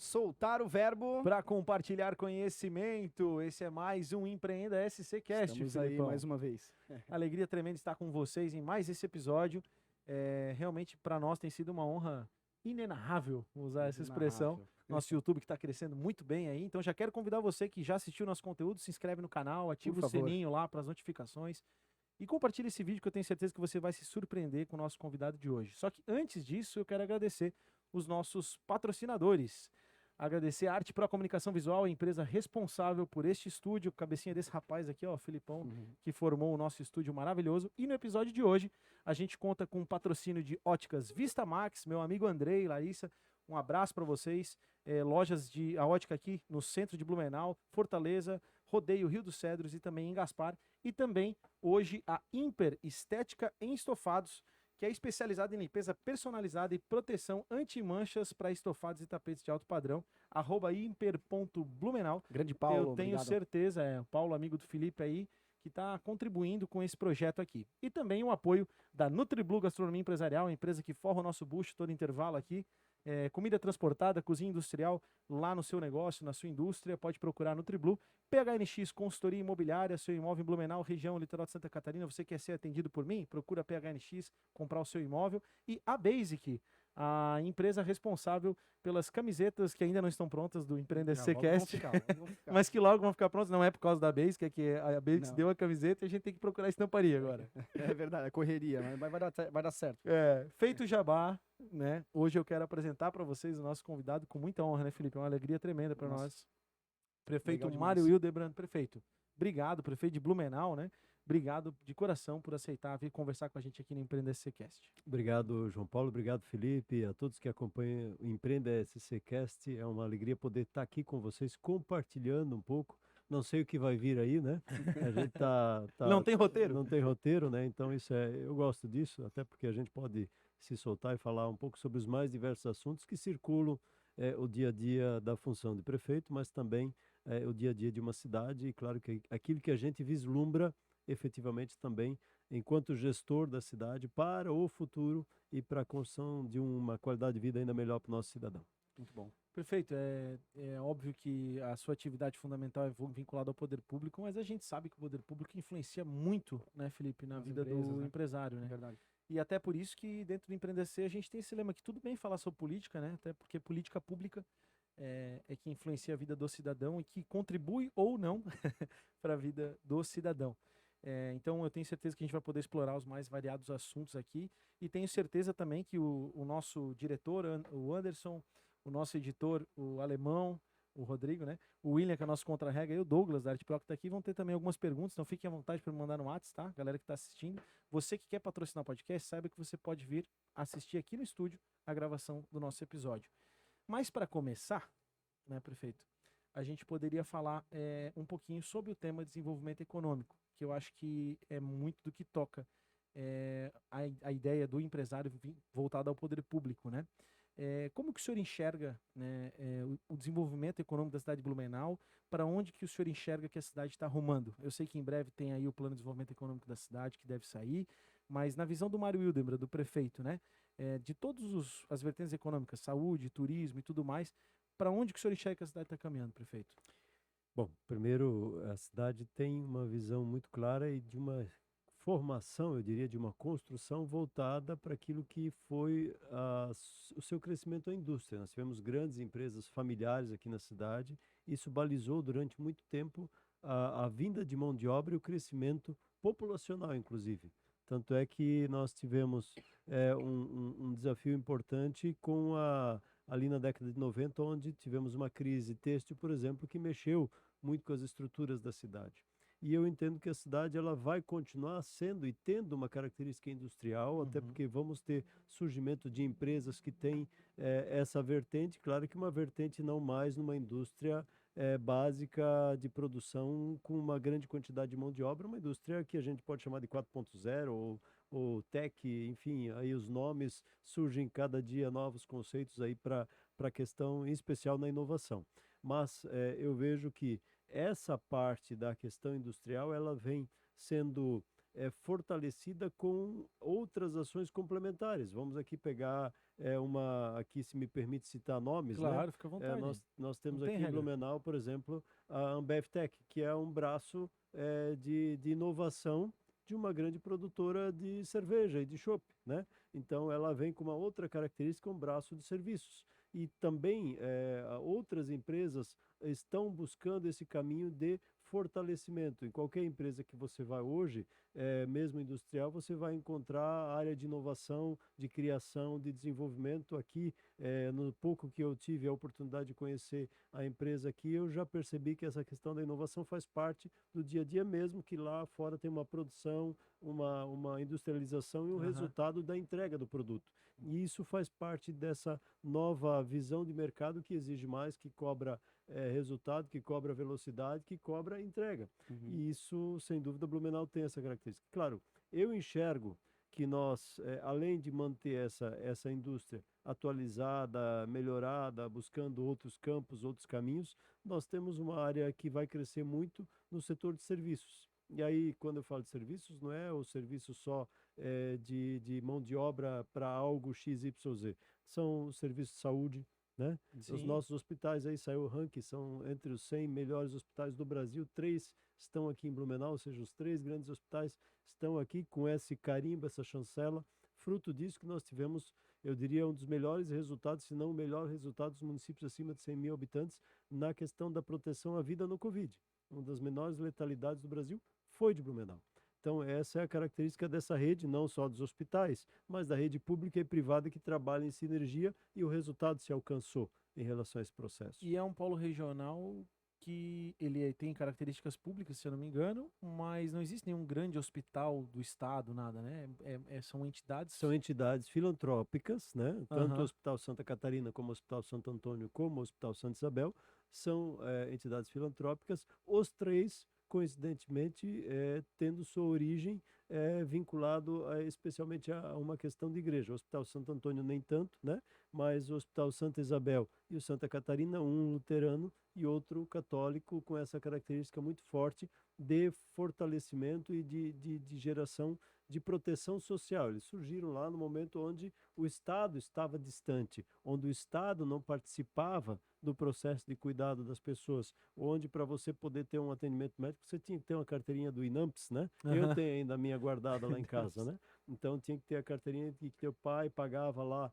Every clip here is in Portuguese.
soltar o verbo para compartilhar conhecimento. Esse é mais um Empreenda SC Cast. Estamos aí mais uma vez. Alegria tremenda estar com vocês em mais esse episódio. Realmente para nós tem sido uma honra inenarrável usar essa expressão. Nosso YouTube que está crescendo muito bem aí. Então já quero convidar você que já assistiu nosso conteúdo, se inscreve no canal, ativa o sininho lá para as notificações. E compartilhe esse vídeo que eu tenho certeza que você vai se surpreender com o nosso convidado de hoje. Só que antes disso, eu quero agradecer os nossos patrocinadores. Agradecer a Arte Pro Comunicação Visual, a empresa responsável por este estúdio, cabecinha desse rapaz aqui, ó, Filipão, que formou o nosso estúdio maravilhoso. E no episódio de hoje, a gente conta com o patrocínio de Óticas Vista Max, meu amigo Andrei e Larissa. Um abraço para vocês. Lojas de a ótica aqui no centro de Blumenau, Fortaleza, Rodeio, Rio dos Cedros e também em Gaspar. E também, hoje, a Imper Estética em Estofados, que é especializada em limpeza personalizada e proteção anti-manchas para estofados e tapetes de alto padrão. @imper.blumenau. Grande Paulo, eu tenho obrigado. certeza, o Paulo, amigo do Felipe aí, que está contribuindo com esse projeto aqui. E também o apoio da NutriBlu Gastronomia Empresarial, a empresa que forra o nosso bucho todo intervalo aqui. Comida transportada, cozinha industrial lá no seu negócio, na sua indústria, pode procurar NutriBlu. PHNX Consultoria Imobiliária, seu imóvel em Blumenau, região litoral de Santa Catarina. Você quer ser atendido por mim? Procura a PHNX, comprar o seu imóvel. E a Basic, a empresa responsável pelas camisetas que ainda não estão prontas do Empreenda SC Cast, mas que logo vão ficar prontas. Não é por causa da Basic, é que a Basic deu a camiseta e a gente tem que procurar a estamparia agora. É verdade, é correria, mas vai dar certo. Feito o jabá, né? Hoje eu quero apresentar para vocês o nosso convidado com muita honra, né, Felipe? É uma alegria tremenda para nós. Prefeito Mário Hildebrand. Prefeito, obrigado, prefeito de Blumenau, né? Obrigado de coração por aceitar vir conversar com a gente aqui no Empreenda SC Cast. Obrigado, João Paulo. Obrigado, Felipe. A todos que acompanham o Empreenda SC Cast. É uma alegria poder estar aqui com vocês, compartilhando um pouco. Não sei o que vai vir aí, né? A gente Não tem roteiro? Não tem roteiro, né? Então eu gosto disso, até porque a gente pode se soltar e falar um pouco sobre os mais diversos assuntos que circulam o dia a dia da função de prefeito, mas também o dia a dia de uma cidade. E claro que aquilo que a gente vislumbra efetivamente também enquanto gestor da cidade para o futuro e para a construção de uma qualidade de vida ainda melhor para o nosso cidadão. Muito bom. Perfeito. É óbvio que a sua atividade fundamental é vinculada ao poder público, mas a gente sabe que o poder público influencia muito, né, Felipe, na vida do empresário, né? É verdade. E até por isso que dentro do Empreender SC a gente tem esse lema que tudo bem falar sobre política, né? Até porque política pública é que influencia a vida do cidadão e que contribui ou não para a vida do cidadão. Então eu tenho certeza que a gente vai poder explorar os mais variados assuntos aqui e tenho certeza também que o nosso diretor, o Anderson, o nosso editor, o Alemão, o Rodrigo, né? O William, que é o nosso contra-regra, e o Douglas, da Arte Pro, que tá aqui, vão ter também algumas perguntas, então fiquem à vontade para me mandar no WhatsApp, tá? Galera que está assistindo. Você que quer patrocinar o podcast, saiba que você pode vir assistir aqui no estúdio a gravação do nosso episódio. Mas para começar, né, prefeito, a gente poderia falar um pouquinho sobre o tema desenvolvimento econômico, que eu acho que é muito do que toca a ideia do empresário voltado ao poder público, né? Como que o senhor enxerga, né, o desenvolvimento econômico da cidade de Blumenau? Para onde que o senhor enxerga que a cidade está rumando? Eu sei que em breve tem aí o plano de desenvolvimento econômico da cidade que deve sair, mas na visão do Mário Hildebrand, do prefeito, né, de todas as vertentes econômicas, saúde, turismo e tudo mais, para onde que o senhor enxerga que a cidade está caminhando, prefeito? Bom, primeiro, a cidade tem uma visão muito clara e de uma formação, eu diria, de uma construção voltada para aquilo que foi o seu crescimento à indústria. Nós tivemos grandes empresas familiares aqui na cidade. Isso balizou durante muito tempo a vinda de mão de obra e o crescimento populacional, inclusive. Tanto é que nós tivemos um desafio importante ali na década de 90, onde tivemos uma crise têxtil, por exemplo, que mexeu muito com as estruturas da cidade. E eu entendo que a cidade ela vai continuar sendo e tendo uma característica industrial, até porque vamos ter surgimento de empresas que têm essa vertente, claro que uma vertente não mais numa indústria básica de produção com uma grande quantidade de mão de obra, uma indústria que a gente pode chamar de 4.0 ou tech, enfim, aí os nomes surgem cada dia novos conceitos aí para a questão, em especial na inovação. Mas eu vejo que essa parte da questão industrial, ela vem sendo fortalecida com outras ações complementares. Vamos aqui pegar aqui se me permite citar nomes, né? Claro, fica à vontade. Nós temos Não tem aqui em regra. Blumenau, por exemplo, a Ambev Tech, que é um braço de inovação de uma grande produtora de cerveja e de chopp, né? Então ela vem com uma outra característica, um braço de serviços. E também outras empresas estão buscando esse caminho de fortalecimento. Em qualquer empresa que você vai hoje, mesmo industrial, você vai encontrar a área de inovação, de criação, de desenvolvimento. Aqui, no pouco que eu tive a oportunidade de conhecer a empresa aqui, eu já percebi que essa questão da inovação faz parte do dia a dia mesmo, que lá fora tem uma produção, uma industrialização e um resultado da entrega do produto. E isso faz parte dessa nova visão de mercado que exige mais, que cobra resultado, que cobra velocidade, que cobra entrega. E isso, sem dúvida, Blumenau tem essa característica. Claro, eu enxergo que nós, além de manter essa indústria atualizada, melhorada, buscando outros campos, outros caminhos, nós temos uma área que vai crescer muito no setor de serviços. E aí, quando eu falo de serviços, não é o serviço só de mão de obra para algo XYZ. São os serviços de saúde, né? Os nossos hospitais, aí saiu o ranking, são entre os 100 melhores hospitais do Brasil, 3 estão aqui em Blumenau, ou seja, os 3 grandes hospitais estão aqui com esse carimbo, essa chancela, fruto disso que nós tivemos, eu diria, um dos melhores resultados, se não o melhor resultado dos municípios acima de 100 mil habitantes na questão da proteção à vida no Covid. Uma das menores letalidades do Brasil foi de Blumenau. Então, essa é a característica dessa rede, não só dos hospitais, mas da rede pública e privada que trabalha em sinergia e o resultado se alcançou em relação a esse processo. E é um polo regional que ele tem características públicas, se eu não me engano, mas não existe nenhum grande hospital do estado, nada, né? São entidades... São entidades filantrópicas, né? Tanto o Hospital Santa Catarina, como o Hospital Santo Antônio, como o Hospital Santa Isabel, são entidades filantrópicas. Os 3 coincidentemente, tendo sua origem vinculado especialmente a uma questão de igreja. O Hospital Santo Antônio nem tanto, né? Mas o Hospital Santa Isabel e o Santa Catarina, um luterano e outro católico, com essa característica muito forte de fortalecimento e de geração de proteção social. Eles surgiram lá no momento onde o Estado estava distante, onde o Estado não participava do processo de cuidado das pessoas, onde para você poder ter um atendimento médico, você tinha que ter uma carteirinha do INAMPS, né? Eu tenho ainda a minha guardada lá em casa, né? Então tinha que ter a carteirinha que teu pai pagava lá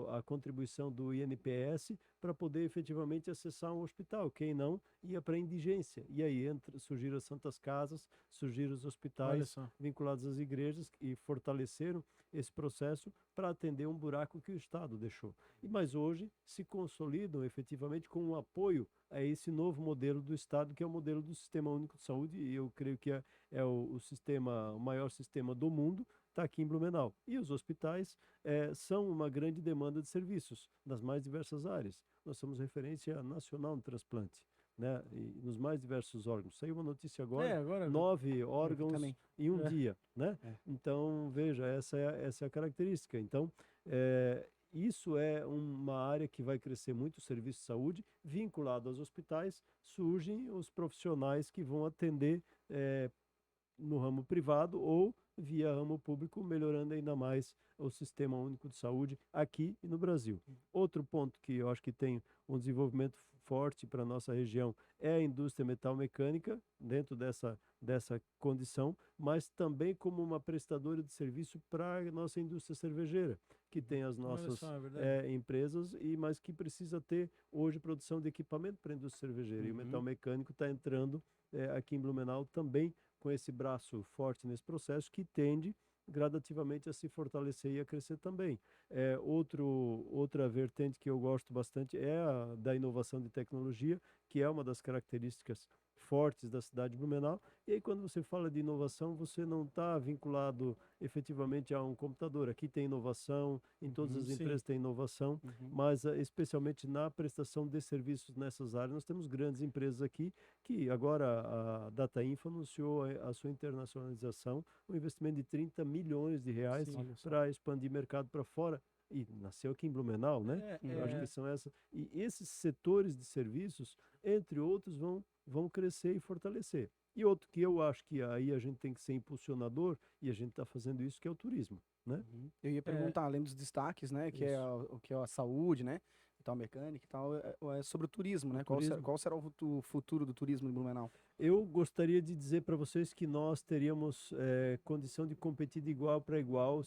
a contribuição do INPS para poder efetivamente acessar um hospital. Quem não, ia para a indigência. E aí surgiram as santas casas, surgiram os hospitais vinculados às igrejas e fortaleceram esse processo para atender um buraco que o Estado deixou. Mas hoje se consolidam efetivamente com um apoio a esse novo modelo do Estado, que é o modelo do Sistema Único de Saúde, e eu creio que é o maior sistema do mundo, está aqui em Blumenau. E os hospitais são uma grande demanda de serviços das mais diversas áreas. Nós somos referência nacional no transplante, né? E nos mais diversos órgãos. Saiu uma notícia agora 9 órgãos em um dia, né? Então, veja, essa é a característica. Então, isso é uma área que vai crescer muito, o serviço de saúde, vinculado aos hospitais, surgem os profissionais que vão atender no ramo privado ou via ramo público, melhorando ainda mais o Sistema Único de Saúde aqui e no Brasil. Outro ponto que eu acho que tem um desenvolvimento forte para a nossa região é a indústria metal-mecânica, dentro dessa condição, mas também como uma prestadora de serviço para a nossa indústria cervejeira, que tem as nossas empresas, mas que precisa ter hoje produção de equipamento para a indústria cervejeira. E o metal-mecânico está entrando aqui em Blumenau também com esse braço forte nesse processo, que tende gradativamente a se fortalecer e a crescer também. Outra vertente que eu gosto bastante é a da inovação de tecnologia, que é uma das características fortes da cidade de Blumenau. E aí, quando você fala de inovação, você não está vinculado efetivamente a um computador. Aqui tem inovação, em todas as empresas tem inovação, mas especialmente na prestação de serviços nessas áreas. Nós temos grandes empresas aqui que agora a Data Info anunciou a sua internacionalização, um investimento de 30 milhões de reais para expandir mercado para fora. E nasceu aqui em Blumenau, né? Eu acho que são essas. E esses setores de serviços, entre outros, vão vão crescer e fortalecer. E outro que eu acho que aí a gente tem que ser impulsionador, e a gente está fazendo isso, que é o turismo, né? Eu ia perguntar, além dos destaques, né, que é Isso. o que é a saúde, né, e tal, mecânica e tal, é sobre o turismo, O né? turismo. Qual será o futuro do turismo em Blumenau? Eu gostaria de dizer para vocês que nós teríamos condição de competir de igual para igual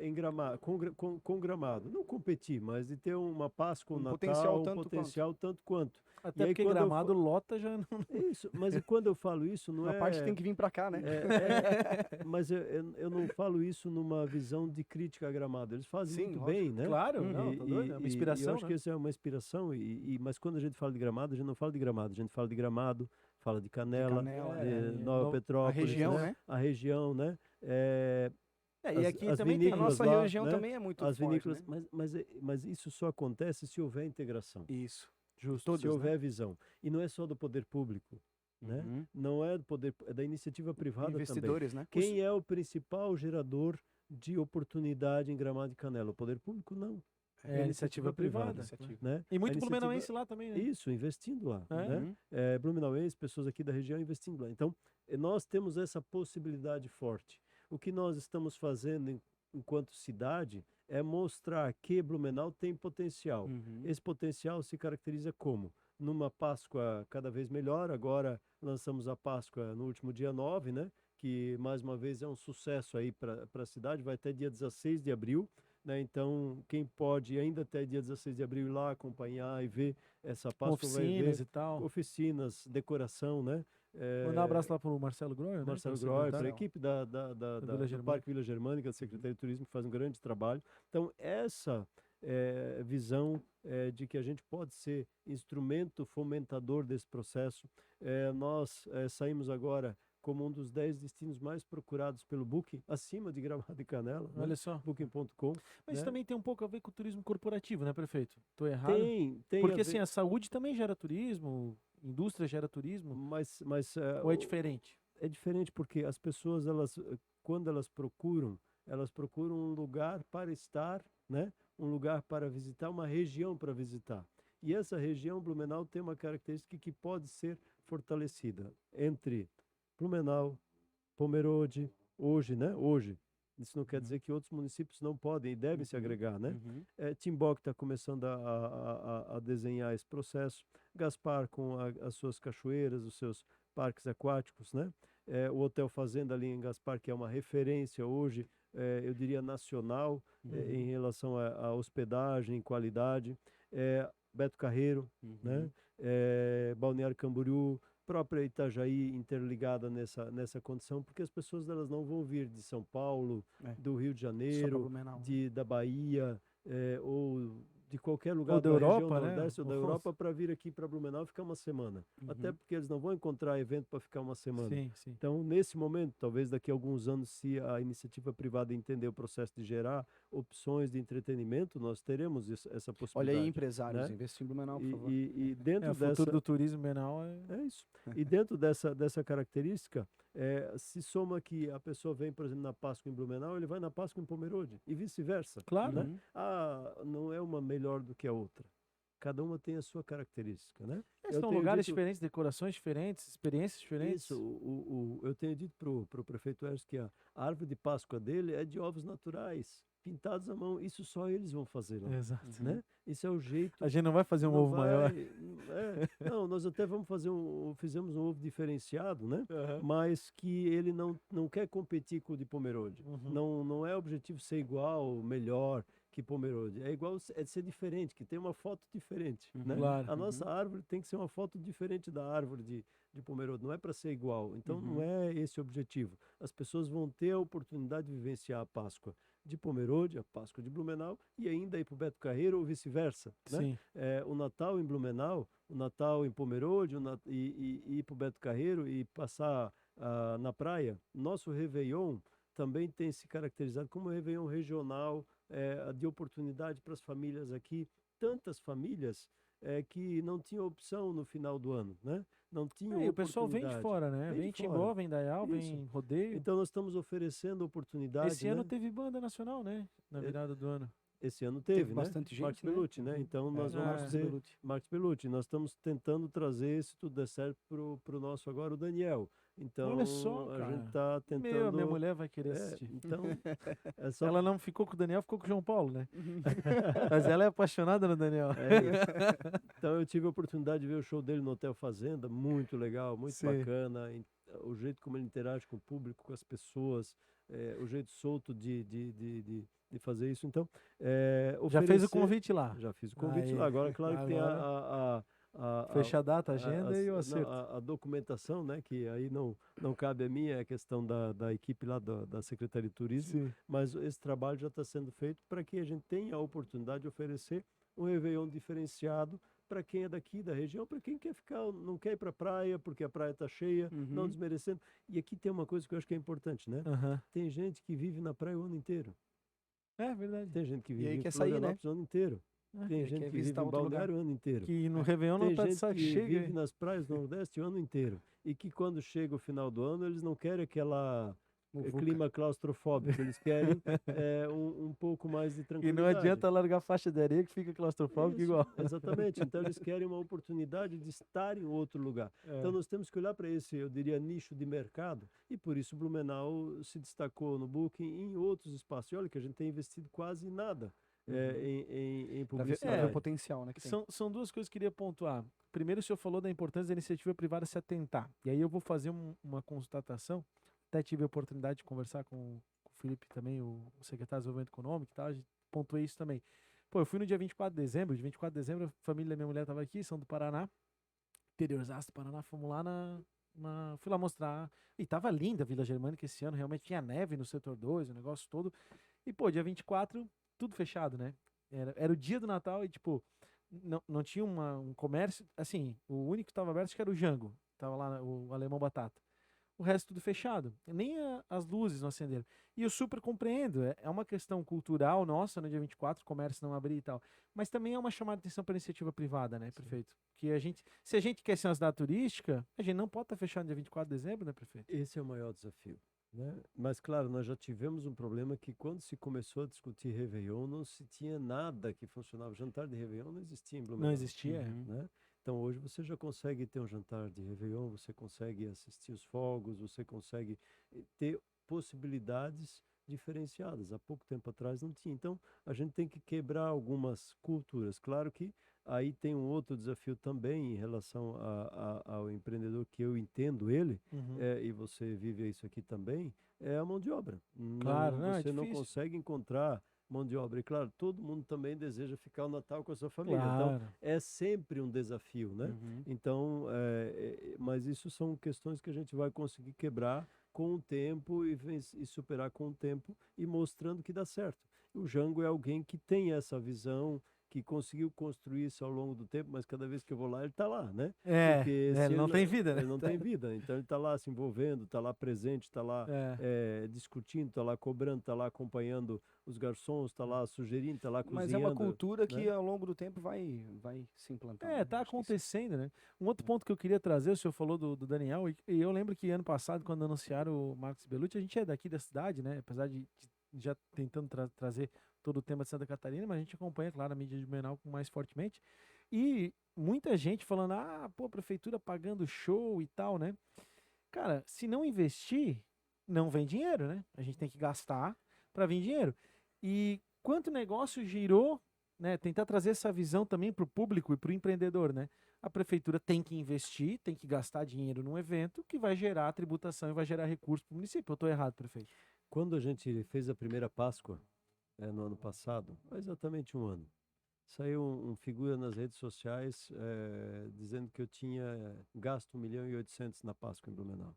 em Gramado, com Gramado. Não competir, mas de ter uma Páscoa, um Um potencial Natal, um tanto quanto. potencial tanto quanto. E Até aí porque quando eu Gramado lota já não... Isso, mas e quando eu falo isso, não Uma é. parte tem que vir para cá, né? Mas eu não falo isso numa visão de crítica a Gramado. Eles fazem Sim, muito lógico. bem, né? Claro, Uhum. não, tá doido, é uma inspiração, eu acho que né? isso é uma inspiração, mas quando a gente fala de Gramado, a gente não fala de Gramado, a gente fala de Gramado, fala de Canela, Canela, de é, Nova no- Petrópolis, a região, né? né? A região, né? É, e aqui as também tem... A vinícolas nossa lá, região né? também é muito As forte, vinícolas, né? mas isso só acontece se houver integração, Isso. Justo. Todas, se né? houver visão. E não é só do poder público, né? Uhum. Não é do poder, é da iniciativa privada também. Investidores, né? Quem é o principal gerador de oportunidade em Gramado e Canela? O poder público não. É a iniciativa privada. Iniciativa. Né? E muito A iniciativa- blumenauense lá também, né? Isso, investindo lá. É. Né? Uhum. Blumenauense, pessoas aqui da região investindo lá. Então, nós temos essa possibilidade forte. O que nós estamos fazendo enquanto cidade é mostrar que Blumenau tem potencial. Uhum. Esse potencial se caracteriza como? Numa Páscoa cada vez melhor, agora lançamos a Páscoa no último dia 9, né? Que mais uma vez é um sucesso aí para a cidade, vai até dia 16 de abril, né? Então, quem pode ainda até dia 16 de abril ir lá acompanhar e ver essa Com Páscoa vai oficinas ver e tal. oficinas, decoração, né? Mandar um abraço lá pro Marcelo Groy, né? Marcelo que é o Groy, para a secretário. equipe Vila do Germânica. Parque Vila Germânica, da Secretaria de Turismo, que faz um grande trabalho. Então, essa visão de que a gente pode ser instrumento fomentador desse processo. Nós saímos agora como um dos 10 destinos mais procurados pelo Booking, acima de Gramado e Canela, né? Olha só. Booking.com. Mas né? também tem um pouco a ver com o turismo corporativo, né, prefeito? Tô errado? Tem Porque a assim, ver, a saúde também gera turismo, indústria gera turismo, mas ou é diferente? é diferente porque as pessoas, quando elas procuram um lugar para estar, né? Um lugar para visitar, uma região para visitar. E essa região, Blumenau, tem uma característica que pode ser fortalecida entre Blumenau, Pomerode, hoje, né? Hoje. Isso não quer dizer que outros municípios não podem e devem se agregar, né? Uhum. Timbó que está começando a desenhar esse processo, Gaspar com as suas cachoeiras, os seus parques aquáticos, né? O Hotel Fazenda ali em Gaspar, que é uma referência hoje, eu diria nacional, em relação à hospedagem, qualidade. Beto Carreiro, Uhum. né? Balneário Camboriú, própria Itajaí interligada nessa condição, porque as pessoas elas não vão vir de São Paulo, do Rio de Só pra Janeiro, Blumenau. da Bahia, ou de qualquer lugar Ou da região Europa, né, Nordeste ou da Afonso? Europa para vir aqui para Blumenau e ficar uma semana. Até porque eles não vão encontrar evento para ficar uma semana. Sim, sim. Então, nesse momento, talvez daqui a alguns anos, se a iniciativa privada entender o processo de gerar opções de entretenimento, nós teremos essa Olha possibilidade. aí, empresários, né? investir em Blumenau, por favor. E dentro O dessa... futuro do turismo Blumenau é... É isso. E dentro dessa característica, se soma que a pessoa vem, por exemplo, na Páscoa em Blumenau, ele vai na Páscoa em Pomerode, e vice-versa. Claro. Né? Uhum. Não é uma melhor do que a outra. Cada uma tem a sua característica, né? Eu São tenho lugares dito- diferentes, decorações diferentes, experiências diferentes. Isso, eu tenho dito pro prefeito Ernesto que a árvore de Páscoa dele é de ovos naturais, pintados à mão. Isso só eles vão fazer lá, Exato. né? Isso é o jeito. A gente não vai fazer um não ovo maior. Não, nós até vamos fizemos um ovo diferenciado, né? Mas que ele não quer competir com o de Pomerode. Uhum. Não é objetivo ser igual, melhor que Pomerode. É igual, é de ser diferente, que tem uma foto diferente, né? Claro. A nossa árvore tem que ser uma foto diferente da árvore de Pomerode, não é para ser igual. Então não é esse o objetivo. As pessoas vão ter a oportunidade de vivenciar a Páscoa de Pomerode, a Páscoa de Blumenau e ainda ir para o Beto Carreiro ou vice-versa, né? Sim. O Natal em Blumenau, o Natal em Pomerode e ir para o Beto Carreiro e passar na praia. Nosso Réveillon também tem se caracterizado como um Réveillon regional, de oportunidade para as famílias aqui. Tantas famílias que não tinham opção no final do ano, né? Não tinham E o pessoal vem de oportunidade. fora, né? Vem Vem de Timbó, fora. vem Dayal, vem Rodeio. Então nós estamos oferecendo oportunidade. Esse ano né? teve banda nacional, né? Na virada do ano. Esse ano teve, né? bastante gente, Marcos né? Bellucci, né? Uhum. Então É, nós o vamos Marcos ter Bellucci. Marcos Bellucci. Nós estamos tentando trazer, se tudo der certo, pro nosso agora, o Daniel. Olha só, Então a gente cara. está Minha tentando. mulher vai querer É, assistir. então, é só. Ela não ficou com o Daniel, ficou com o João Paulo, né? Uhum. Mas ela é apaixonada no Daniel. É isso. Então eu tive a oportunidade de ver o show dele no Hotel Fazenda, muito legal, muito Sim. bacana. O jeito como ele interage com o público, com as pessoas, o jeito solto de fazer isso. Então, Já fez o oferecer. convite lá. Já fiz o convite Aí, lá. Agora, claro que tem agora fecha a data, a agenda e o não, acerto. a documentação, né? Que aí não cabe a mim, é a questão da equipe lá da Secretaria de Turismo, Sim. mas esse trabalho já está sendo feito para que a gente tenha a oportunidade de oferecer um Réveillon diferenciado para quem é daqui da região, para quem quer ficar, não quer ir para a praia, porque a praia está cheia, não Uhum. desmerecendo. E aqui tem uma coisa que eu acho que é importante, né? Aham. Tem gente que vive na praia o ano inteiro. É verdade. Tem gente que E vive aí em quer sair, né? Florianópolis o ano inteiro. É. Tem E gente quer que vive visitar em outro lugar. Balneário o ano inteiro. Que no Réveillon não Tem tá de gente saco que cheio. vive hein? nas praias do Nordeste o ano inteiro. E que quando chega o final do ano, eles não querem aquela Muvuca. clima claustrofóbico. Eles querem um pouco mais de E tranquilidade. não adianta largar faixa de areia que fica claustrofóbico Isso, igual. exatamente. Então eles querem uma oportunidade de estar em outro lugar. É. Então nós temos que olhar para esse, eu diria, nicho de mercado. E por isso Blumenau se destacou no Booking e em outros espaços. E olha que a gente tem investido quase nada em Pra ver publicidade. o potencial, né? Que tem. São duas coisas que eu queria pontuar. Primeiro, o senhor falou da importância da iniciativa privada se atentar. E aí eu vou fazer uma constatação. Até tive a oportunidade de conversar com o Felipe também, o secretário de Desenvolvimento Econômico e tal. A gente pontuei isso também. Pô, eu fui no dia 24 de dezembro. Dia 24 de dezembro, a família da minha mulher estava aqui, são do Paraná. Interiorzaço do Paraná. Fomos lá fui lá mostrar. E tava linda a Vila Germânica esse ano. Realmente tinha neve no setor 2, o negócio todo. E, pô, dia 24, tudo fechado, né? Era o dia do Natal e, tipo, não tinha um comércio. Assim, o único que tava aberto acho que era o Jango. Tava lá o Alemão Batata. O resto tudo fechado. Nem as luzes não acenderam. E eu super compreendo. É uma questão cultural nossa no dia 24, o comércio não abrir e tal. Mas também é uma chamada de atenção para a iniciativa privada, né, prefeito? Que se a gente quer ser uma cidade turística, a gente não pode estar fechado no dia 24 de dezembro, né, prefeito? Esse é o maior desafio, né? Mas, claro, nós já tivemos um problema que quando se começou a discutir Réveillon, não se tinha nada que funcionava. Jantar de Réveillon não existia em Blumenau. Não existia. Uhum. Né? Então hoje você já consegue ter um jantar de Réveillon, você consegue assistir os fogos, você consegue ter possibilidades diferenciadas. Há pouco tempo atrás não tinha. Então a gente tem que quebrar algumas culturas. Claro que aí tem um outro desafio também em relação ao empreendedor, que eu entendo ele, Uhum. e você vive isso aqui também, é a mão de obra. Claro, não, é Você não difícil. consegue encontrar mão de obra. E claro, todo mundo também deseja ficar o Natal com a sua família. Então, Claro. é sempre um desafio, né? Uhum. Então, mas isso são questões que a gente vai conseguir quebrar com o tempo e superar com o tempo e mostrando que dá certo. O Jango é alguém que tem essa visão, que conseguiu construir isso ao longo do tempo, mas cada vez que eu vou lá, ele está lá, né? Porque Ele não tem vida, né? Ele não tem vida, então ele está lá se envolvendo, está lá presente, está lá discutindo, está lá cobrando, está lá acompanhando os garçons, está lá sugerindo, está lá Mas cozinhando. é uma cultura que né? ao longo do tempo vai se implantando. Tá Acho que isso- acontecendo, né? Um outro ponto que eu queria trazer, o senhor falou do Daniel, e eu lembro que ano passado, quando anunciaram o Marcos Bellucci, a gente é daqui da cidade, né? Apesar de já tentando trazer todo o tema de Santa Catarina, mas a gente acompanha, claro, a mídia de Blumenau mais fortemente. E muita gente falando, pô, prefeitura pagando show e tal, né? Cara, se não investir, não vem dinheiro, né? A gente tem que gastar para vir dinheiro. E quanto negócio girou, né? Tentar trazer essa visão também para o público e para o empreendedor, né? A prefeitura tem que investir, tem que gastar dinheiro num evento que vai gerar tributação e vai gerar recurso para o município. Eu estou errado, prefeito? Quando a gente fez a primeira Páscoa, no ano passado, há exatamente um ano, saiu um figura nas redes sociais dizendo que eu tinha gasto 1.800.000 na Páscoa em Blumenau.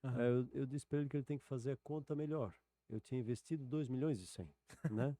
Aham. Eu disse para ele que ele tem que fazer a conta melhor. Eu tinha investido 2.100.000, né?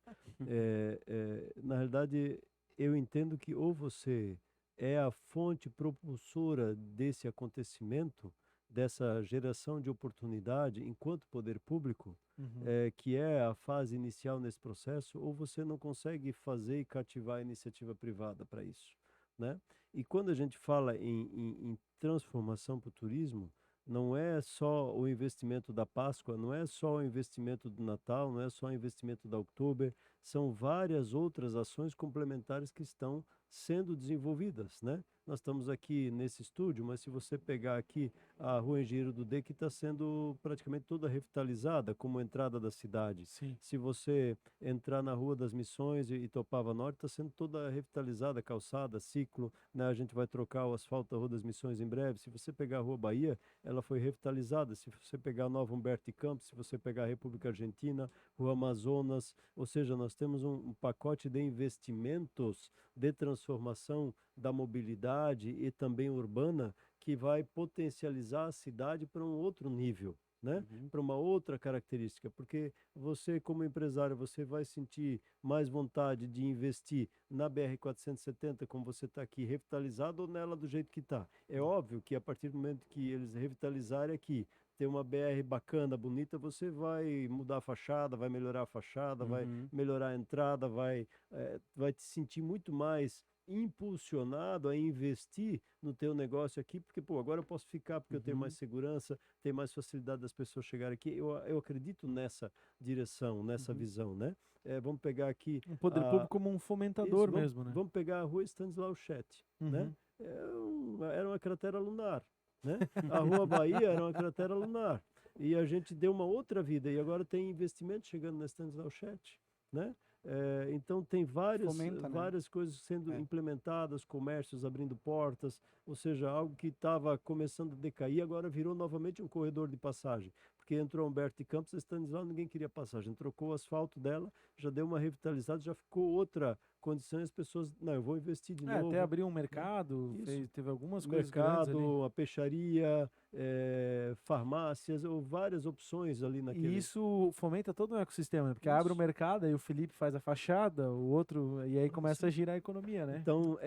Na realidade, eu entendo que ou você é a fonte propulsora desse acontecimento, dessa geração de oportunidade enquanto poder público, Uhum. que é a fase inicial nesse processo, ou você não consegue fazer e cativar a iniciativa privada para isso, né? E quando a gente fala em transformação para o turismo, Não é só o investimento da Páscoa, não é só o investimento do Natal, não é só o investimento da Outubro, são várias outras ações complementares que estão sendo desenvolvidas, né? Nós estamos aqui nesse estúdio, mas se você pegar aqui a Rua Engenheiro Dudê, que está sendo praticamente toda revitalizada como entrada da cidade. Sim. Se você entrar na Rua das Missões e Itopava Norte, está sendo toda revitalizada, calçada, ciclo, né? A gente vai trocar o asfalto da Rua das Missões em breve. Se você pegar a Rua Bahia, ela foi revitalizada. Se você pegar a Nova Humberto de Campos, se você pegar a República Argentina, Rua Amazonas, ou seja, nós temos um pacote de investimentos de transformação da mobilidade e também urbana que vai potencializar a cidade para um outro nível, né? Para uma outra característica, porque você como empresário, você vai sentir mais vontade de investir na BR-470, como você está aqui, revitalizado ou nela do jeito que está. É óbvio que a partir do momento que eles revitalizarem aqui, ter uma BR bacana, bonita, você vai mudar a fachada, vai melhorar a fachada, vai melhorar a entrada, vai te sentir muito mais impulsionado a investir no teu negócio aqui, porque, pô, agora eu posso ficar porque eu tenho mais segurança, tenho mais facilidade das pessoas chegarem aqui. Eu acredito nessa direção, nessa visão, né? Vamos pegar aqui... Um poder público como um fomentador mesmo, né? Vamos pegar a Rua Stanislau Schatt, né? Era uma cratera lunar, né? A Rua Bahia era uma cratera lunar. E a gente deu uma outra vida, e agora tem investimento chegando na Stanislau Schatt, né? Então tem várias coisas sendo implementadas, comércios abrindo portas, ou seja, algo que estava começando a decair, agora virou novamente um corredor de passagem, porque entrou Humberto de Campos, a Stanislau, ninguém queria passagem, trocou o asfalto dela, já deu uma revitalizada, já ficou outra condição, as pessoas, não, eu vou investir de novo. Até abriu um mercado, teve algumas coisas grandes ali. Mercado, a peixaria, farmácias, ou várias opções ali naquele... E isso fomenta todo o ecossistema, né? Porque abre o mercado, aí o Felipe faz a fachada, o outro, e aí começa a girar a economia, né? Então,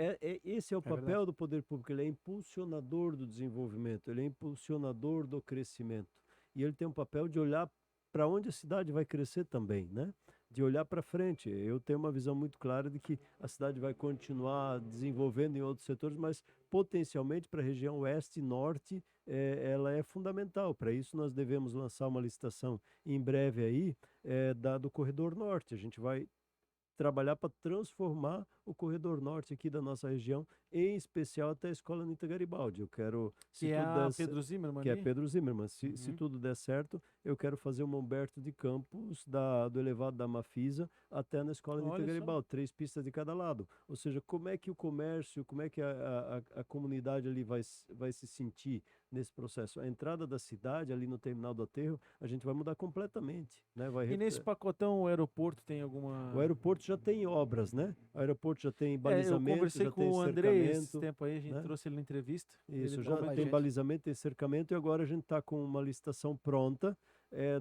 esse é o papel verdade. do poder público, ele é impulsionador do desenvolvimento, ele é impulsionador do crescimento. E ele tem um papel de olhar para onde a cidade vai crescer também, né? De olhar para frente. Eu tenho uma visão muito clara de que a cidade vai continuar desenvolvendo em outros setores, mas potencialmente para a região oeste e norte, ela é fundamental. Para isso nós devemos lançar uma licitação em breve aí, do Corredor Norte. A gente vai trabalhar para transformar o corredor norte aqui da nossa região, em especial até a Escola Anita Garibaldi. Eu quero, se Que é tudo a der Pedro Zimmermann que é ali? Pedro Zimmermann. Se tudo der certo, eu quero fazer uma Humberto de Campos do elevado da Mafisa até na Escola Anita Olha só. Garibaldi, 3 pistas de cada lado. Ou seja, como é que o comércio, como é que a comunidade ali vai se sentir nesse processo? A entrada da cidade ali no terminal do aterro, a gente vai mudar completamente, né? E nesse pacotão o aeroporto tem alguma... O aeroporto já tem obras, né? O aeroporto já tem eu balizamento, conversei já com tem o André esse cercamento, tempo aí, a gente né? trouxe ele na entrevista. Isso, ele já falou pra tem gente. balizamento, tem cercamento, e agora a gente está com uma licitação pronta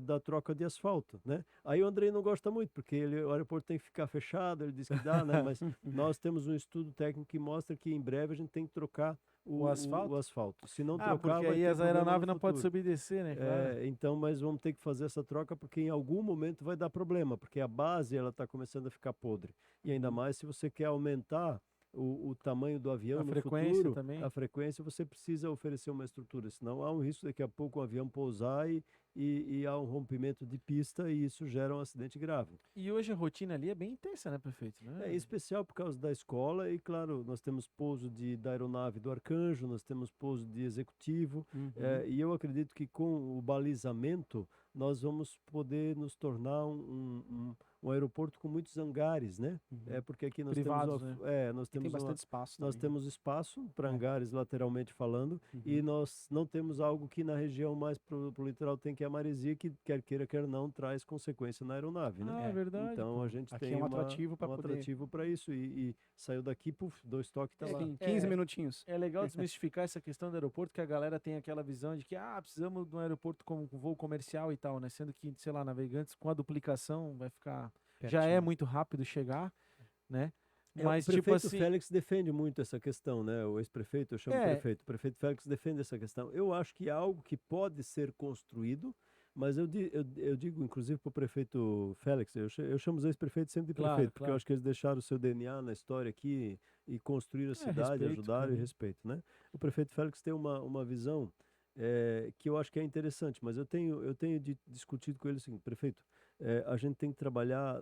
da troca de asfalto, né? Aí o Andrei não gosta muito, porque o aeroporto tem que ficar fechado, ele diz que dá, né? Mas nós temos um estudo técnico que mostra que em breve a gente tem que trocar o asfalto. Se não trocar, porque vai aí ter as problema aeronaves no não podem futuro. subir e descer, né? Claro. Então, mas vamos ter que fazer essa troca, porque em algum momento vai dar problema, porque a base ela está começando a ficar podre. E ainda mais se você quer aumentar o tamanho do avião A no frequência futuro, também. a frequência, você precisa oferecer uma estrutura, senão há um risco daqui a pouco o avião pousar e há um rompimento de pista e isso gera um acidente grave. E hoje a rotina ali é bem intensa, né, prefeito? É especial por causa da escola e, claro, nós temos pouso da aeronave do Arcanjo, nós temos pouso de executivo, e eu acredito que com o balizamento nós vamos poder nos tornar um aeroporto com muitos hangares, né? Porque aqui nós Privados, temos, né? nós Tem temos bastante espaço nós também. temos espaço para hangares lateralmente falando, e nós não temos algo que na região mais pro litoral tem, que é a maresia, que quer queira, quer não, traz consequência na aeronave, né? É verdade. Então a gente Aqui tem é um atrativo para um poder... atrativo para isso, e saiu daqui, puf, 2 toques, tá lá. Sim, 15 minutinhos. É legal desmistificar essa questão do aeroporto, que a galera tem aquela visão de que, precisamos de um aeroporto com voo comercial e tal, né? Sendo que, sei lá, Navegantes com a duplicação vai ficar... Já é muito rápido chegar, né? Mas, o prefeito tipo assim... Félix defende muito essa questão, né? O ex-prefeito, eu chamo prefeito. O prefeito Félix defende essa questão. Eu acho que é algo que pode ser construído, mas eu digo, inclusive, para o prefeito Félix, eu chamo os ex-prefeitos sempre de prefeito, porque eu acho que eles deixaram o seu DNA na história aqui e construíram a cidade, respeito, ajudaram e respeito, né? O prefeito Félix tem uma visão que eu acho que é interessante, mas eu tenho discutido com ele o seguinte, prefeito, a gente tem que trabalhar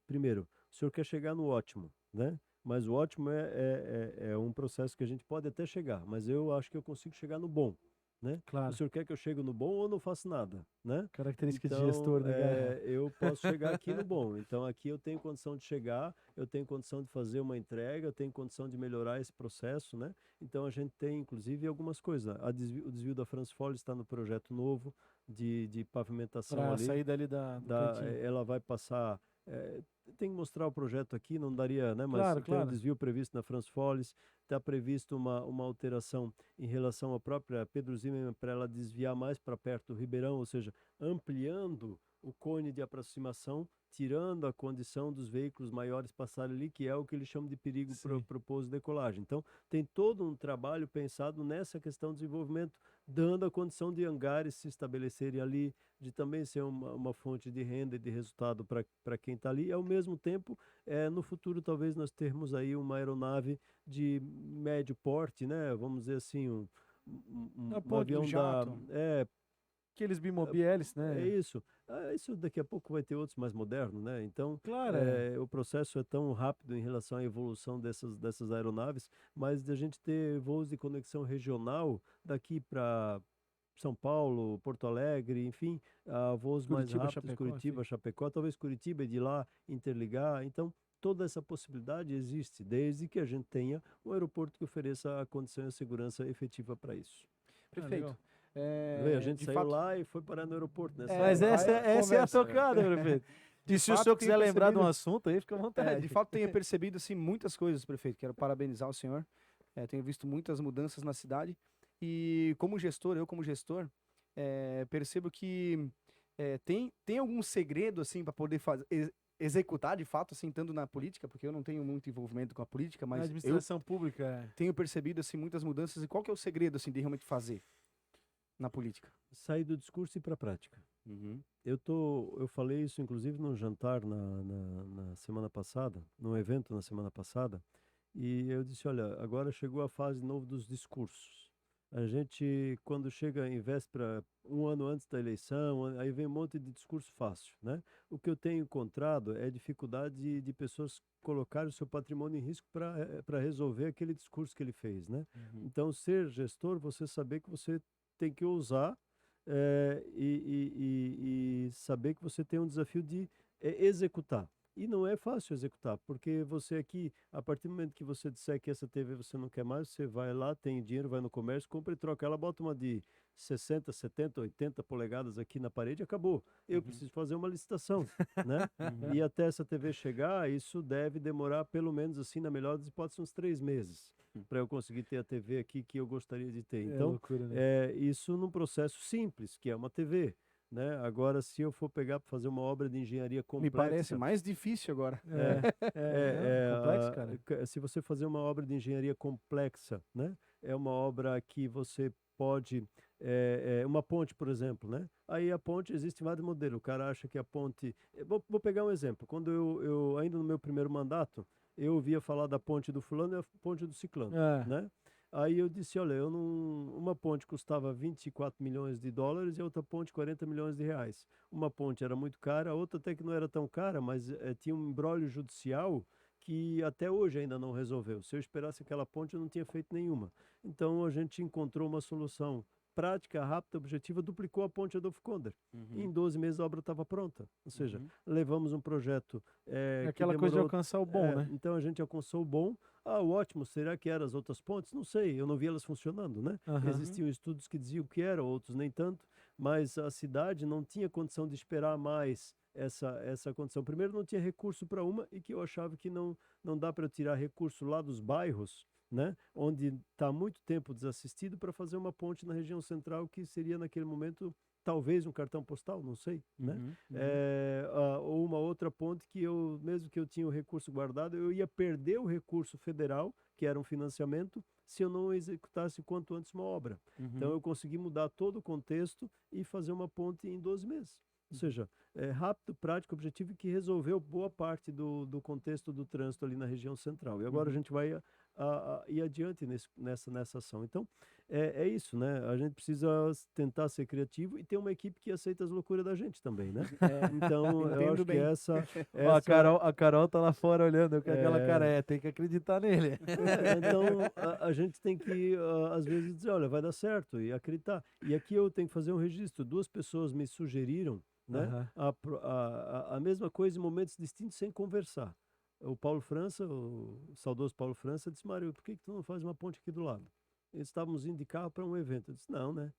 primeiro, o senhor quer chegar no ótimo, né? Mas o ótimo é um processo que a gente pode até chegar, mas eu acho que eu consigo chegar no bom, né? O Claro. senhor quer que eu chegue no bom ou não faço nada, né? Característica de Então, gestor, né, Guerra? eu posso chegar aqui no bom. Então, aqui eu tenho condição de chegar, eu tenho condição de fazer uma entrega, eu tenho condição de melhorar esse processo, né? Então, a gente tem, inclusive, algumas coisas. O desvio da France Folly está no projeto novo de pavimentação Pra ali. sair dali do cantinho. Ela vai passar. Tem que mostrar o projeto aqui, não daria, né? Mas Claro, tem um claro. desvio previsto na France Follies, está previsto uma alteração em relação à própria Pedro Zimmermann para ela desviar mais para perto do Ribeirão, ou seja, ampliando o cone de aproximação, tirando a condição dos veículos maiores passarem ali, que é o que eles chamam de perigo para Sim. o pouso e decolagem. Então, tem todo um trabalho pensado nessa questão de desenvolvimento, dando a condição de hangares se estabelecerem ali, de também ser uma fonte de renda e de resultado para quem está ali. E, ao mesmo tempo, no futuro, talvez nós termos aí uma aeronave de médio porte, né? Vamos dizer assim, A um ponte do avião jato. Aqueles bimobieles, é né? isso. Isso daqui a pouco vai ter outros mais modernos, né? Então, Claro, o processo é tão rápido em relação à evolução dessas aeronaves, mas a gente ter voos de conexão regional daqui para São Paulo, Porto Alegre, enfim, voos mais Curitiba, rápidos, Chapecó, Curitiba, enfim. Chapecó, talvez Curitiba e de lá interligar. Então, toda essa possibilidade existe, desde que a gente tenha um aeroporto que ofereça a condição e a segurança efetiva para isso. Perfeito. A gente De saiu fato, lá e foi parar no aeroporto, né? Mas vai essa é a conversa. tocada, prefeito. De E se o fato, senhor tenho quiser lembrar de um percebido- assunto aí, fica à vontade. de fato, tenho percebido assim, muitas coisas, prefeito. Quero parabenizar o senhor. Tenho visto muitas mudanças na cidade. E eu como gestor, percebo que tem algum segredo assim para poder executar de fato, assim, estando na política, porque eu não tenho muito envolvimento com a política, Na mas eu administração pública. tenho percebido assim muitas mudanças. E qual que é o segredo assim de realmente fazer na política? Sair do discurso e ir para a prática. Eu falei isso, inclusive, num jantar na semana passada, num evento na semana passada, e eu disse, olha, agora chegou a fase de novo dos discursos. A gente, quando chega em véspera, um ano antes da eleição, aí vem um monte de discurso fácil, né? O que eu tenho encontrado é dificuldade de pessoas colocarem o seu patrimônio em risco para resolver aquele discurso que ele fez, né? Então, ser gestor, você saber que você tem que ousar e saber que você tem um desafio de executar. E não é fácil executar, porque você aqui, a partir do momento que você disser que essa TV você não quer mais, você vai lá, tem dinheiro, vai no comércio, compra e troca ela, bota uma de 60, 70, 80 polegadas aqui na parede e acabou. Eu preciso fazer uma licitação, né? E até essa TV chegar, isso deve demorar pelo menos assim, na melhor das hipóteses, uns 3 meses, para eu conseguir ter a TV aqui que eu gostaria de ter. É Então, loucura, né? isso num processo simples, que é uma TV. Né? Agora, se eu for pegar para fazer uma obra de engenharia Me complexa, parece mais difícil agora. Complexo, cara. se você fazer uma obra de engenharia complexa, né? É uma obra que você pode, uma ponte, por exemplo, né? Aí a ponte, existe vários modelos. O cara acha que a ponte. Vou pegar um exemplo. Quando eu ainda no meu primeiro mandato, eu ouvia falar da ponte do fulano e a ponte do ciclano, né? Aí eu disse, olha, uma ponte custava 24 milhões de dólares e a outra ponte 40 milhões de reais. Uma ponte era muito cara, a outra até que não era tão cara, mas tinha um imbróglio judicial que até hoje ainda não resolveu. Se eu esperasse aquela ponte, eu não tinha feito nenhuma. Então a gente encontrou uma solução prática, rápida, objetiva, duplicou a ponte Adolfo Konder. E em 12 meses a obra estava pronta. Ou seja, levamos um projeto que Aquela coisa de demorou alcançar o bom, né? Então a gente alcançou o bom. O ótimo, será que eram as outras pontes? Não sei, eu não vi elas funcionando, né? Existiam estudos que diziam que eram, outros nem tanto, mas a cidade não tinha condição de esperar mais essa condição. Primeiro, não tinha recurso para uma, e que eu achava que não dá para eu tirar recurso lá dos bairros, né? Onde está muito tempo desassistido, para fazer uma ponte na região central, que seria naquele momento talvez um cartão postal, não sei, né? Ou uma outra ponte que mesmo que eu tinha o recurso guardado, eu ia perder o recurso federal, que era um financiamento, se eu não executasse quanto antes uma obra. Então eu consegui mudar todo o contexto e fazer uma ponte em 12 meses. Ou seja, rápido, prático, objetivo, e que resolveu boa parte do contexto do trânsito ali na região central. E agora a gente vai ir adiante nessa ação. Então, é isso, né? A gente precisa tentar ser criativo e ter uma equipe que aceita as loucuras da gente também, né? Então, eu Entendo acho que bem. Ó, a essa Carol tá lá fora olhando com aquela É. cara, tem que acreditar nele. Então, a gente tem que, às vezes, dizer, olha, vai dar certo e acreditar. E aqui eu tenho que fazer um registro. 2 pessoas me sugeriram, né, Aham. a mesma coisa em momentos distintos sem conversar. O Paulo França, o saudoso Paulo França, disse, Mário, por que que tu não faz uma ponte aqui do lado? Eles estávamos indo de carro para um evento. Eu disse, não, né?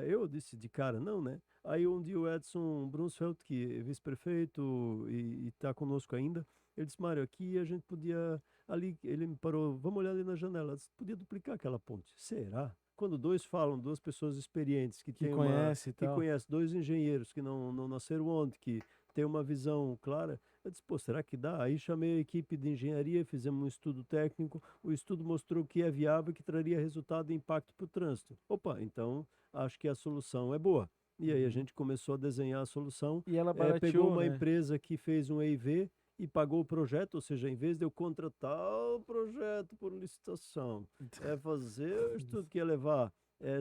Eu disse de cara, não, né? Aí um dia o Edson Brunsfeld, que é vice-prefeito e está conosco ainda, ele disse, Mário, aqui a gente podia ali, ele me parou, vamos olhar ali na janela. Eu disse, podia duplicar aquela ponte. Será? Quando 2 falam, 2 pessoas experientes que Que têm conhece e que tal. conhecem, 2 engenheiros que não nasceram ontem, que têm uma visão clara, eu disse, pô, será que dá? Aí chamei a equipe de engenharia, fizemos um estudo técnico, o estudo mostrou que é viável e que traria resultado e impacto para o trânsito. Opa, então acho que a solução é boa. E aí a Uhum. gente começou a desenhar a solução, E ela pegou barateou, uma né? empresa que fez um EIV e pagou o projeto, ou seja, em vez de eu contratar o projeto por licitação, fazer o estudo que ia levar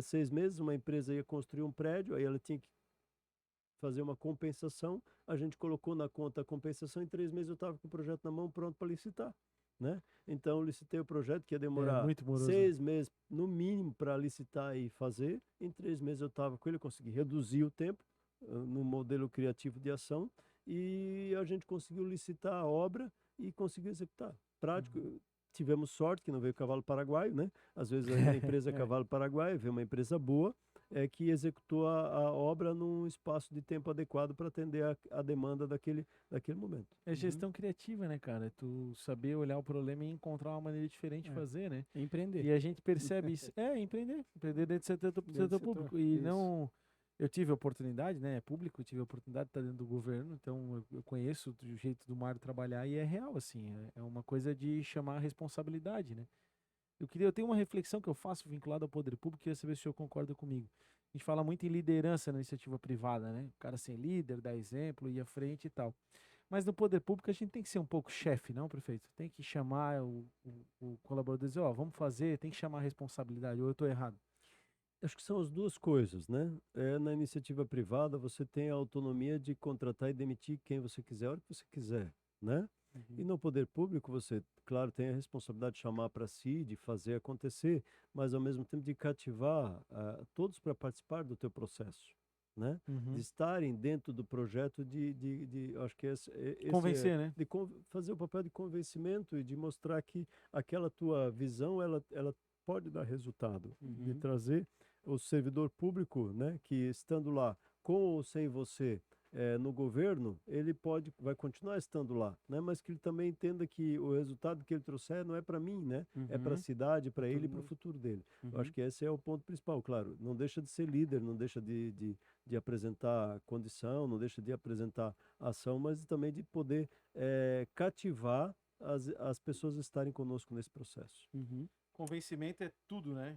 6 meses, uma empresa ia construir um prédio, aí ela tinha que fazer uma compensação, a gente colocou na conta a compensação, em 3 meses eu estava com o projeto na mão pronto para licitar, né? Então eu licitei o projeto que ia É demorar muito moroso. 6 meses no mínimo para licitar e fazer, em 3 meses eu estava com ele, eu consegui reduzir o tempo no modelo criativo de ação e a gente conseguiu licitar a obra e conseguiu executar. Prático, tivemos sorte que não veio cavalo paraguaio, né? Às vezes a empresa é cavalo paraguaio, veio uma empresa boa, que executou a obra num espaço de tempo adequado para atender a demanda daquele momento. É gestão criativa, né, cara? É tu saber olhar o problema e encontrar uma maneira diferente de É. fazer, né? Empreender. E a gente percebe isso. Empreender. Empreender dentro do setor, Dentro do setor setor, público. E isso. não. Eu tive a oportunidade, né? É público, eu tive a oportunidade de estar dentro do governo, então eu conheço o jeito do Mário trabalhar e é real, assim. É uma coisa de chamar a responsabilidade, né? Eu tenho uma reflexão que eu faço vinculada ao poder público, queria saber se o senhor concorda comigo. A gente fala muito em liderança na iniciativa privada, né? O cara ser líder, dar exemplo, ir à frente e tal. Mas no poder público a gente tem que ser um pouco chefe, não, prefeito? Tem que chamar o colaborador e dizer, ó, vamos fazer, tem que chamar a responsabilidade, ou eu estou errado? Acho que são as 2 coisas, né? Na iniciativa privada, você tem a autonomia de contratar e demitir quem você quiser, a hora que você quiser, né? E no poder público, você, claro, tem a responsabilidade de chamar para si, de fazer acontecer, mas ao mesmo tempo de cativar todos para participar do teu processo, né? De estarem dentro do projeto acho que Convencer, né? de fazer o papel de convencimento e de mostrar que aquela tua visão, ela pode dar resultado, de trazer o servidor público, né, que estando lá com ou sem você no governo, ele vai continuar estando lá, né, mas que ele também entenda que o resultado que ele trouxer não é para mim, né, é para a cidade, para ele e para o futuro dele. Eu acho que esse é o ponto principal, claro. Não deixa de ser líder, não deixa de apresentar condição, não deixa de apresentar ação, mas também de poder cativar as pessoas a estarem conosco nesse processo. Convencimento é tudo, né?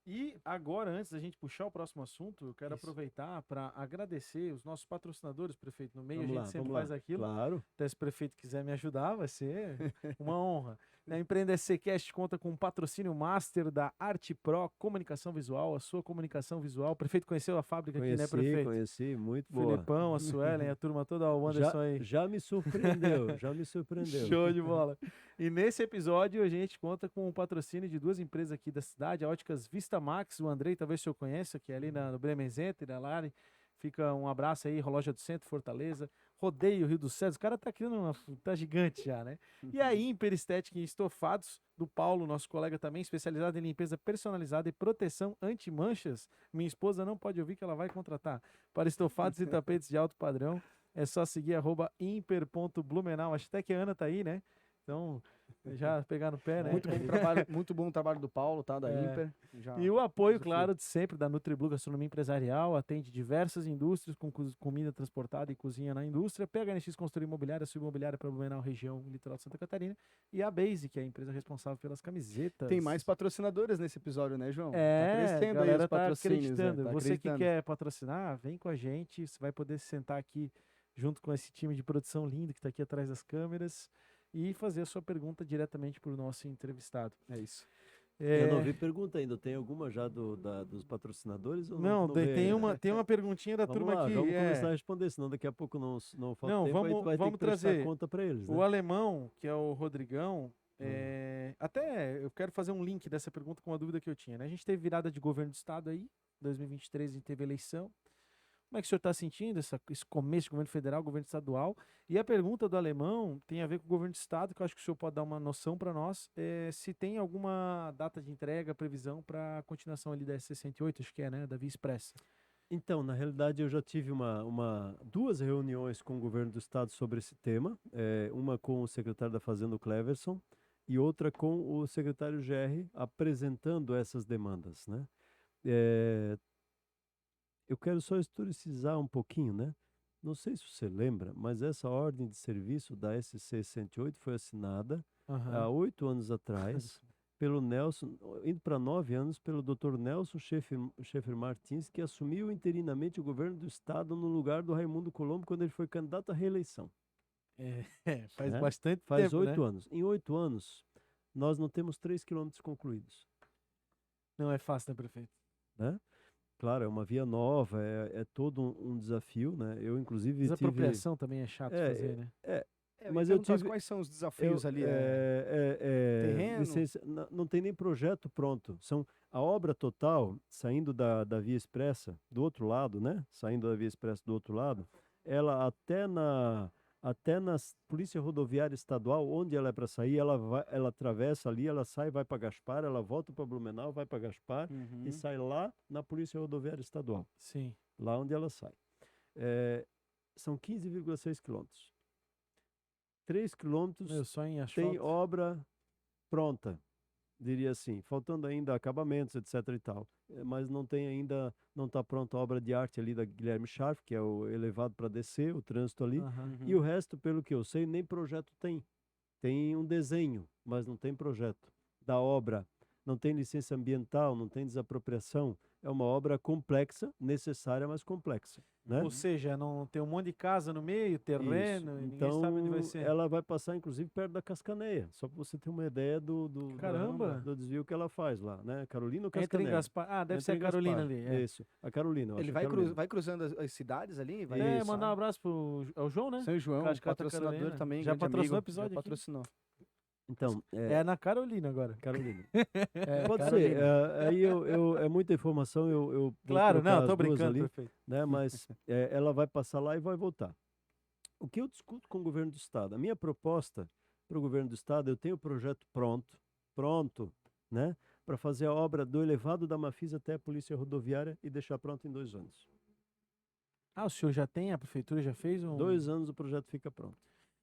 E agora, antes da gente puxar o próximo assunto, eu quero Isso. aproveitar para agradecer os nossos patrocinadores, prefeito. No meio Vamos a lá, gente sempre vamos lá. faz aquilo. Claro. Até se o prefeito quiser me ajudar, vai ser uma honra. A Empreender Cast conta com um patrocínio master da Arte Pro Comunicação Visual, a sua comunicação visual. O prefeito conheceu a fábrica aqui, né, prefeito? Conheci, muito boa. Filipão, a Suelen, a turma toda, o Anderson aí. Já me surpreendeu, já me surpreendeu. Show de bola. E nesse episódio a gente conta com o patrocínio de 2 empresas aqui da cidade, a Óticas Vista Max, o Andrei, talvez o senhor conheça, que é ali no Bremen Center, na Lari. Fica um abraço aí, Relógio do Centro, Fortaleza. Rodeio Rio dos Cedros, o cara tá criando tá gigante já, né? E a Imper Estética em Estofados, do Paulo, nosso colega também, especializado em limpeza personalizada e proteção anti-manchas. Minha esposa não pode ouvir que ela vai contratar. Para estofados e tapetes de alto padrão, é só seguir @imper.blumenau. Acho até que a Ana tá aí, né? Então, já pegar no pé, né? Muito bom trabalho do Paulo, tá? Da Imper. E o apoio, claro, de sempre da NutriBlue Gastronomia Empresarial, atende diversas indústrias com comida transportada e cozinha na indústria. PHNX Consultoria Imobiliária, sua imobiliária para Blumenau, região litoral de Santa Catarina. E a Base, que é a empresa responsável pelas camisetas. Tem mais patrocinadoras nesse episódio, né, João? Tá a crescendo aí galera os tá patrocínios, né? acreditando. Tá Você que acreditando. quer patrocinar, vem com a gente. Você vai poder se sentar aqui junto com esse time de produção lindo que está aqui atrás das câmeras e fazer a sua pergunta diretamente para o nosso entrevistado. É isso. Eu não É, vi pergunta ainda. Tem alguma já dos patrocinadores? Ou não, não veio tem ainda? tem uma perguntinha da Vamos turma lá, aqui. vamos começar a responder, senão daqui a pouco não falta Não, tempo, aí tu vai ter que vamos prestar trazer conta para eles, o né? alemão, que é o Rodrigão. Hum. Até eu quero fazer um link dessa pergunta com uma dúvida que eu tinha, né? A gente teve virada de governo do estado aí, 2023 a gente teve eleição. Como é que o senhor está sentindo esse começo de governo federal, governo estadual? E a pergunta do alemão tem a ver com o governo do estado, que eu acho que o senhor pode dar uma noção para nós, se tem alguma data de entrega, previsão para a continuação ali da S68, acho que é, né, da Via Expressa. Então, na realidade, eu já tive duas reuniões com o governo do estado sobre esse tema, uma com o secretário da Fazenda, o Cleverson, e outra com o secretário GR, apresentando essas demandas, né? Eh, eu quero só historicizar um pouquinho, né? Não sei se você lembra, mas essa ordem de serviço da SC-108 foi assinada há Aham. 8 anos atrás pelo Nelson, indo para 9 anos, pelo Dr. Nelson Schaefer Martins, que assumiu interinamente o governo do estado no lugar do Raimundo Colombo quando ele foi candidato à reeleição, Faz né? bastante Faz tempo, né? 8 anos. Em 8 anos, nós não temos 3 quilômetros concluídos, Não é fácil, né, prefeito? né? Claro, é uma via nova, é todo um desafio, né? Eu, inclusive, tive. Desapropriação também é chato É, fazer, né? é, Eu ia mas eu perguntar tive. quais são os desafios ali, terreno? Licença, não tem nem projeto pronto. A obra total, saindo da Via Expressa, do outro lado, né? Saindo da Via Expressa do outro lado, ela até na Polícia Rodoviária Estadual, onde ela é para sair, ela atravessa ali, ela sai, vai para Gaspar, ela volta para Blumenau, vai para Gaspar e Uhum. sai lá na Polícia Rodoviária Estadual, Sim. lá onde ela sai. São 15,6 quilômetros. 3 quilômetros Meu, só em tem asfalto. obra pronta, diria assim, faltando ainda acabamentos, etc e tal. Mas não tem ainda, não está pronta a obra de arte ali da Guilherme Scharf, que é o elevado para descer, o trânsito ali. Aham. E o resto, pelo que eu sei, nem projeto tem. Tem um desenho, mas não tem projeto da obra. Não tem licença ambiental, não tem desapropriação. É uma obra complexa, necessária, mas complexa, né? Ou seja, não tem um monte de casa no meio, Isso. terreno, e ninguém sabe onde vai Então, ser. ela vai passar, inclusive, perto da Cascaneia, só para você ter uma ideia Caramba! do desvio que ela faz lá, né? Carolina ou Entre em Cascaneia? Gaspar. Ah, deve ser Entre a em Carolina Gaspar. ali. É. Isso, a Carolina, eu Ele acho, a Carolina. vai cruzando as cidades ali, vai Isso. Mandar um abraço pro ao João, né? São João, Cascata patrocinador Carolina. também, Já grande patrocinou o amigo, episódio já aqui? patrocinou. Então, É na Carolina agora. Carolina. É, Pode ser, Carolina. aí é muita informação, eu vou Claro, trocar não, tô as duas brincando, ali, prefeito. né? Mas ela vai passar lá e vai voltar. O que eu discuto com o governo do estado? A minha proposta para o governo do estado, eu tenho o projeto pronto, né? Para fazer a obra do elevado da Mafisa até a Polícia Rodoviária e deixar pronto em 2 anos. Ah, o senhor já tem? A prefeitura já fez um... 2 anos o projeto fica pronto.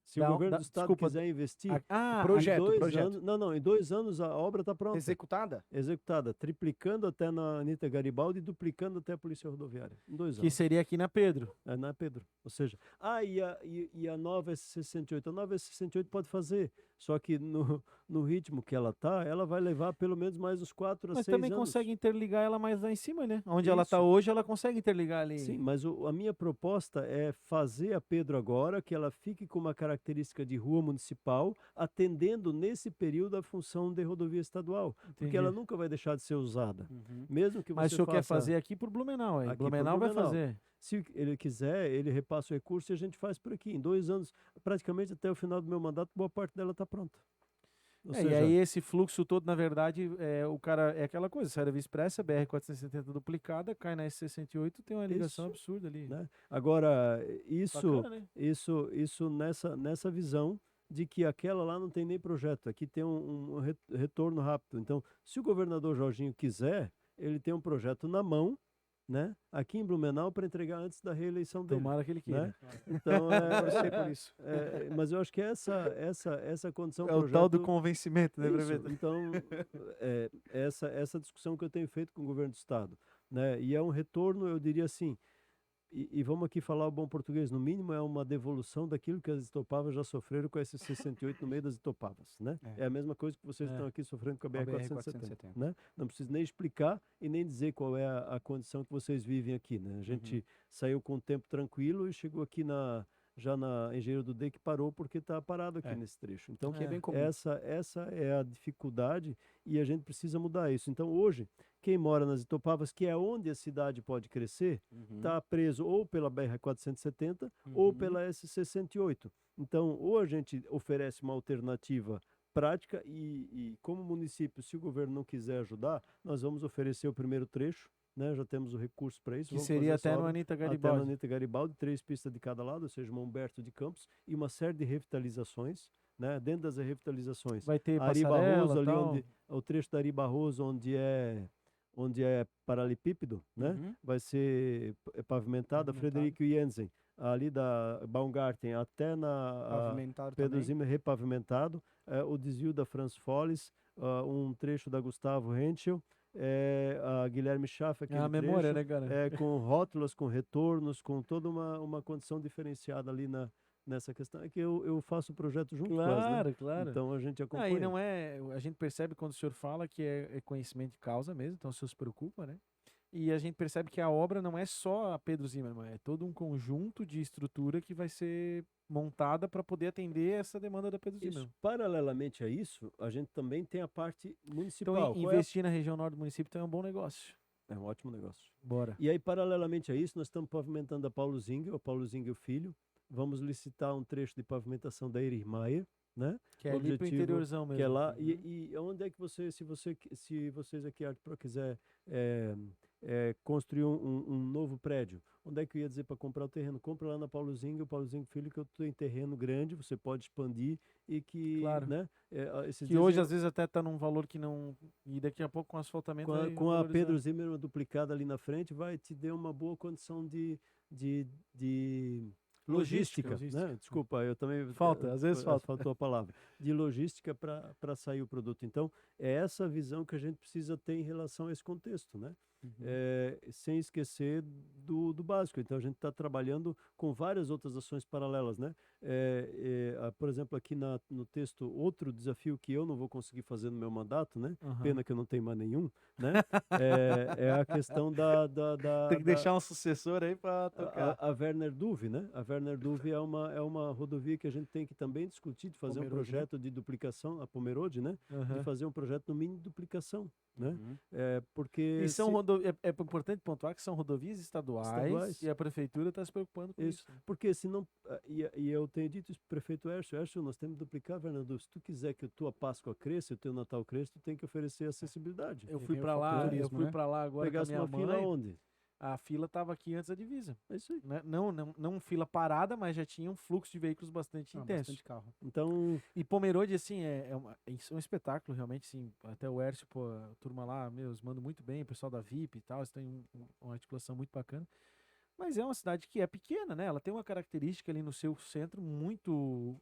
Se Dá o um- governo dá- do estado desculpa, quiser investir, projeto, em 2 projeto. anos, não, em 2 anos a obra está pronta. Executada? Executada, triplicando até na Anitta Garibaldi e duplicando até a Polícia Rodoviária. Em 2 Que anos. seria aqui na Pedro. Na Pedro. Ou seja, e a nova S68? A nova S68 pode fazer, só que no ritmo que ela tá, ela vai levar pelo menos mais uns 4 a Mas 6 também anos. consegue interligar ela mais lá em cima, né? Onde ela tá Isso. hoje, ela consegue interligar ali. Sim, mas a minha proposta é fazer a Pedro agora, que ela fique com uma característica de rua municipal, atendendo nesse período a função de rodovia estadual, porque Entendi. ela nunca vai deixar de ser usada. Uhum. Mesmo que Mas o você senhor quer faça fazer aqui por Blumenau, aí. aqui por Blumenau vai Blumenau. fazer. Se ele quiser, ele repassa o recurso e a gente faz por aqui. Em 2 anos, praticamente até o final do meu mandato, boa parte dela está pronta. Ou E seja, aí esse fluxo todo, na verdade, o cara é aquela coisa, sai da Via Expressa, BR-470 duplicada, cai na S68, tem uma ligação Isso, absurda ali. né? Agora, Bacana, né? isso nessa visão de que aquela lá não tem nem projeto, aqui tem um retorno rápido. Então, se o governador Jorginho quiser, ele tem um projeto na mão, né? Aqui em Blumenau para entregar antes da reeleição dele. Tomara que ele queira. Né? Então, Torcer por isso. mas eu acho que essa condição É o tal do projeto convencimento, né, isso, prefeito? então, essa discussão que eu tenho feito com o governo do estado, né? E é um retorno, eu diria assim, e vamos aqui falar o bom português, no mínimo é uma devolução daquilo que as Itopavas já sofreram com a S68 no meio das Itopavas, né? É a mesma coisa que vocês estão aqui sofrendo com a BR-470, né? Não preciso nem explicar e nem dizer qual é a condição que vocês vivem aqui, né? A gente saiu com o tempo tranquilo e chegou aqui já na Engenheiro do D que parou porque está parado aqui É. nesse trecho. Então, Que é bem comum. essa é a dificuldade e a gente precisa mudar isso. Então, hoje, quem mora nas Itopavas, que é onde a cidade pode crescer, Uhum. está preso ou pela BR-470 ou pela S-68. Então, ou a gente oferece uma alternativa prática e como município, se o governo não quiser ajudar, nós vamos oferecer o primeiro trecho, né? Já temos o recurso para isso. Que Vamos seria fazer essa até no obra Anita até no Garibaldi. Anita Garibaldi, 3 pistas de cada lado, ou seja, uma Humberto de Campos e uma série de revitalizações, né? Dentro das revitalizações, Vai ter Ari passarela Barroso e ali tal. onde o trecho da Ari Barroso onde é paralelepípedo, né? Uhum. Vai ser pavimentado. A Pavimentado. Frederico Jensen ali da Baumgarten até na Pavimentado Pedro também. Zimmer repavimentado, o desvio da Franz Folles, um trecho da Gustavo Henschel, a Guilherme Schaff, É aquele a memória, trecho, né, cara? com rótulas, com retornos, com toda uma condição diferenciada ali nessa questão. É que eu faço o projeto junto com elas, né? Claro, claro. Então a gente Aí acompanha. não é. A gente percebe quando o senhor fala que é conhecimento de causa mesmo, então o senhor se preocupa, né? E a gente percebe que a obra não é só a Pedro Zimmermann, é todo um conjunto de estrutura que vai ser montada para poder atender essa demanda da Pedro Isso, Zimmermann. paralelamente a isso, a gente também tem a parte municipal. Então, Qual é investir na região norte do município então é um bom negócio. É um ótimo negócio. Bora. E aí, paralelamente a isso, nós estamos pavimentando a Paulo Zingel Filho. Vamos licitar um trecho de pavimentação da Erich Maier, né? Que é O ali pro objetivo interiorzão mesmo. Que é lá. Uhum. E onde é que você, se vocês aqui, ArtPro, quiser construir um novo prédio, onde é que eu ia dizer para comprar o terreno? Compra lá na Paulo Zingel Filho, que eu tenho terreno grande, você pode expandir e que, Claro. né? Esses Que dias hoje eu- às vezes até tá num valor que não. E daqui a pouco com asfaltamento vai com a valorizar. Pedro Zimmermann duplicada ali na frente, vai te dar uma boa condição de logística, Logística. né? Desculpa, eu também Falta, às vezes falta. faltou a palavra, de logística para sair o produto. Então, é essa visão que a gente precisa ter em relação a esse contexto, né? Sem esquecer do básico. Então, a gente está trabalhando com várias outras ações paralelas, né? Por exemplo, aqui no texto, outro desafio que eu não vou conseguir fazer no meu mandato, né? Aham. Pena que eu não tenho mais nenhum, né? É a questão Tem que deixar um sucessor aí para tocar. a Werner Duve, né? A Werner Duve é uma rodovia que a gente tem que também discutir de fazer um Pomerode, né? projeto de duplicação, a Pomerode, né? De Aham. fazer um projeto no mínimo de duplicação, né? Uhum. Porque E são se- é importante pontuar que são rodovias estaduais. E a prefeitura está se preocupando com Isso, isso. Né? porque senão, e eu tenho dito isso pro prefeito Hércio, nós temos que duplicar, Fernando, se tu quiser que a tua Páscoa cresça, o teu Natal cresça, tu tem que oferecer acessibilidade. Eu E fui vem o para foco do lá, turismo, né? agora com a Pegasse minha uma fila mãe. onde? A fila estava aqui antes da divisa. É isso aí. Né? Não fila parada, mas já tinha um fluxo de veículos bastante intenso. Bastante carro. Então, E Pomerode, assim, isso é um espetáculo, realmente, assim, até o Hércio, pô, a turma lá, eles mandam muito bem, o pessoal da VIP e tal, eles têm uma articulação muito bacana. Mas é uma cidade que é pequena, né? Ela tem uma característica ali no seu centro muito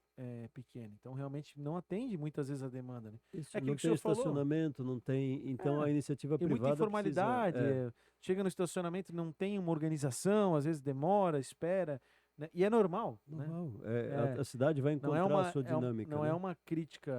pequena. Então, realmente, não atende muitas vezes a demanda, né? isso, É aquilo não que o tem senhor falou. estacionamento, não tem. Então, É, a iniciativa Tem privada muita informalidade, precisa, chega no estacionamento, não tem uma organização, às vezes demora, espera, né? E é normal, né? normal. É. A cidade vai Não é encontrar uma, a sua dinâmica. não né? é uma crítica,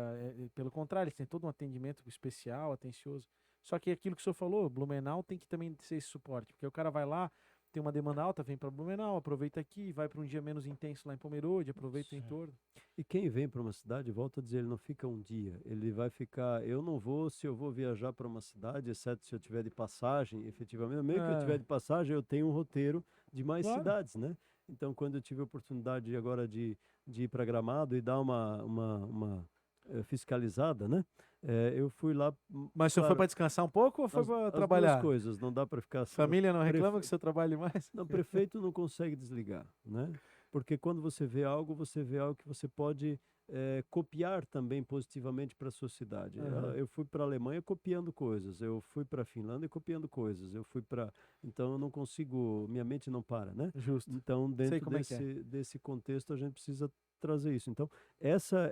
pelo contrário, eles têm todo um atendimento especial, atencioso. Só que aquilo que o senhor falou, Blumenau tem que também ser esse suporte, porque o cara vai lá, tem uma demanda alta, vem para Blumenau, aproveita aqui, vai para um dia menos intenso lá em Pomerode, aproveita o Certo. entorno. E quem vem para uma cidade, volta a dizer, ele não fica um dia, ele vai ficar. Eu não vou, se eu vou viajar para uma cidade, exceto se eu tiver de passagem, efetivamente. Mesmo que eu tiver de passagem, eu tenho um roteiro de mais Claro. cidades, né? Então, quando eu tive a oportunidade agora de ir para Gramado e dar uma fiscalizada, né? Eu fui lá. Mas o senhor foi claro, para descansar um pouco ou foi as para duas trabalhar? coisas, não dá para ficar. Família não reclama Prefe- que o senhor trabalhe mais? Não, prefeito não consegue desligar, né? Porque quando você vê algo que você pode copiar também positivamente para a sua cidade. Aham. Eu fui para a Alemanha copiando coisas, eu fui para a Finlândia copiando coisas, então eu não consigo, minha mente não para, né? Justo. Então Sei dentro como é que é. desse contexto a gente precisa trazer isso. Então essa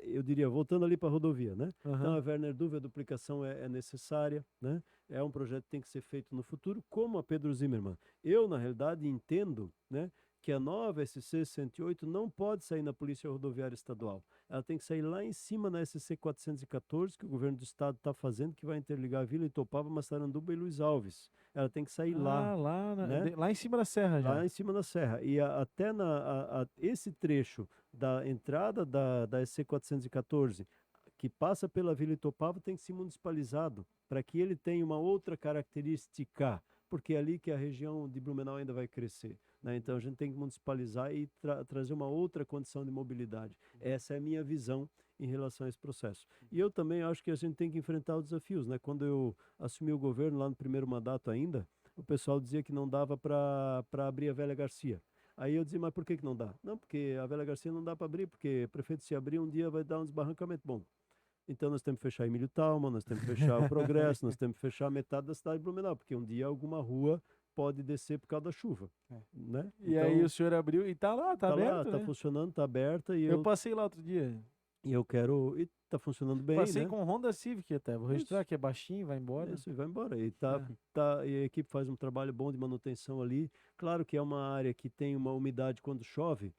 eu diria, voltando ali para a rodovia, né? Então Aham. a Werner Duve, a duplicação é necessária, né? É um projeto que tem que ser feito no futuro, como a Pedro Zimmermann. Eu, na realidade, entendo, né, que a nova SC 108 não pode sair na Polícia Rodoviária Estadual. Ela tem que sair lá em cima na SC 414, que o governo do estado está fazendo, que vai interligar a Vila Itopava, Massaranduba e Luiz Alves. Ela tem que sair lá. Né? Lá em cima da serra já. Lá em cima da serra. E até esse trecho da entrada da SC 414, que passa pela Vila Itopava, tem que ser municipalizado, para que ele tenha uma outra característica, porque é ali que a região de Blumenau ainda vai crescer. Né? Então a gente tem que municipalizar e trazer uma outra condição de mobilidade. Essa é a minha visão em relação a esse processo. E eu também acho que a gente tem que enfrentar os desafios. Né? Quando eu assumi o governo, lá no primeiro mandato ainda, o pessoal dizia que não dava para abrir a Velha Garcia. Aí eu dizia, mas por que não dá? Não, porque a Velha Garcia não dá para abrir, porque o prefeito, se abrir um dia, vai dar um desbarrancamento bom. Então nós temos que fechar Emílio Thalmann, nós temos que fechar o Progresso, nós temos que fechar metade da cidade de Blumenau, porque um dia alguma rua pode descer por causa da chuva. Né? E então, aí o senhor abriu e tá lá, tá aberto, lá, né? funcionando, tá aberta. E eu passei lá outro dia. E eu quero... E tá funcionando bem, Passei né? com Honda Civic até. Vou registrar que é baixinho, vai embora. Isso, e vai embora. E, e a equipe faz um trabalho bom de manutenção ali. Claro que é uma área que tem uma umidade quando chove,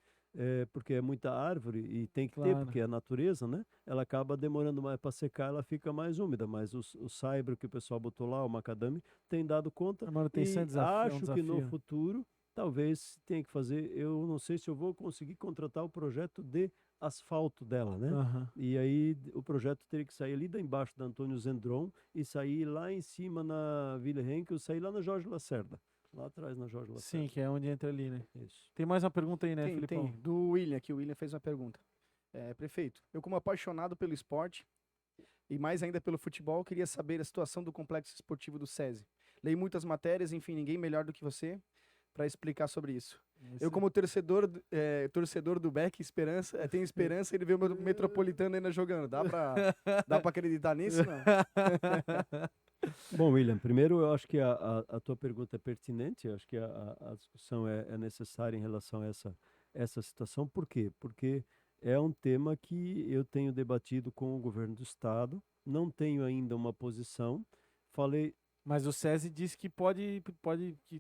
porque é muita árvore e tem que ter, porque é a natureza, né? Ela acaba demorando mais para secar, ela fica mais úmida. Mas o saibro que o pessoal botou lá, o macadame, tem dado conta. A manutenção é acho que no futuro, talvez tenha que fazer... Eu não sei se eu vou conseguir contratar o projeto de asfalto dela, né? E aí o projeto teria que sair ali da embaixo da Antônio Zendron e sair lá em cima na Vila Henkel, sair lá na Jorge Lacerda. Lá atrás na Jorge Lacerda. Sim, que é onde entra ali, né? Isso. Tem mais uma pergunta aí, né, Filipão? Tem, do William, que o William fez uma pergunta. Prefeito, eu como apaixonado pelo esporte e mais ainda pelo futebol, queria saber a situação do complexo esportivo do SESI. Leio muitas matérias, enfim, ninguém melhor do que você para explicar sobre isso. Eu como torcedor do Beck, tenho esperança ele ver o Metropolitano ainda jogando. Dá pra acreditar nisso, não? Bom, William, primeiro eu acho que a tua pergunta é pertinente, eu acho que a discussão é necessária em relação a essa situação. Por quê? Porque é um tema que eu tenho debatido com o governo do estado, não tenho ainda uma posição, falei... Mas o SESI disse que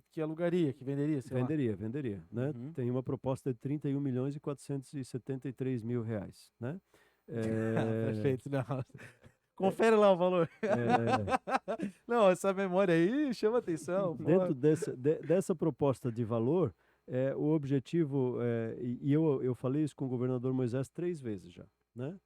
que alugaria, que venderia, Venderia, né? Tem uma proposta de 31.473.000 reais, né? Perfeito, não. Confere lá o valor. Não, essa memória aí chama atenção. Dentro dessa proposta de valor, o objetivo, e eu falei isso com o governador Moisés 3 vezes já, né?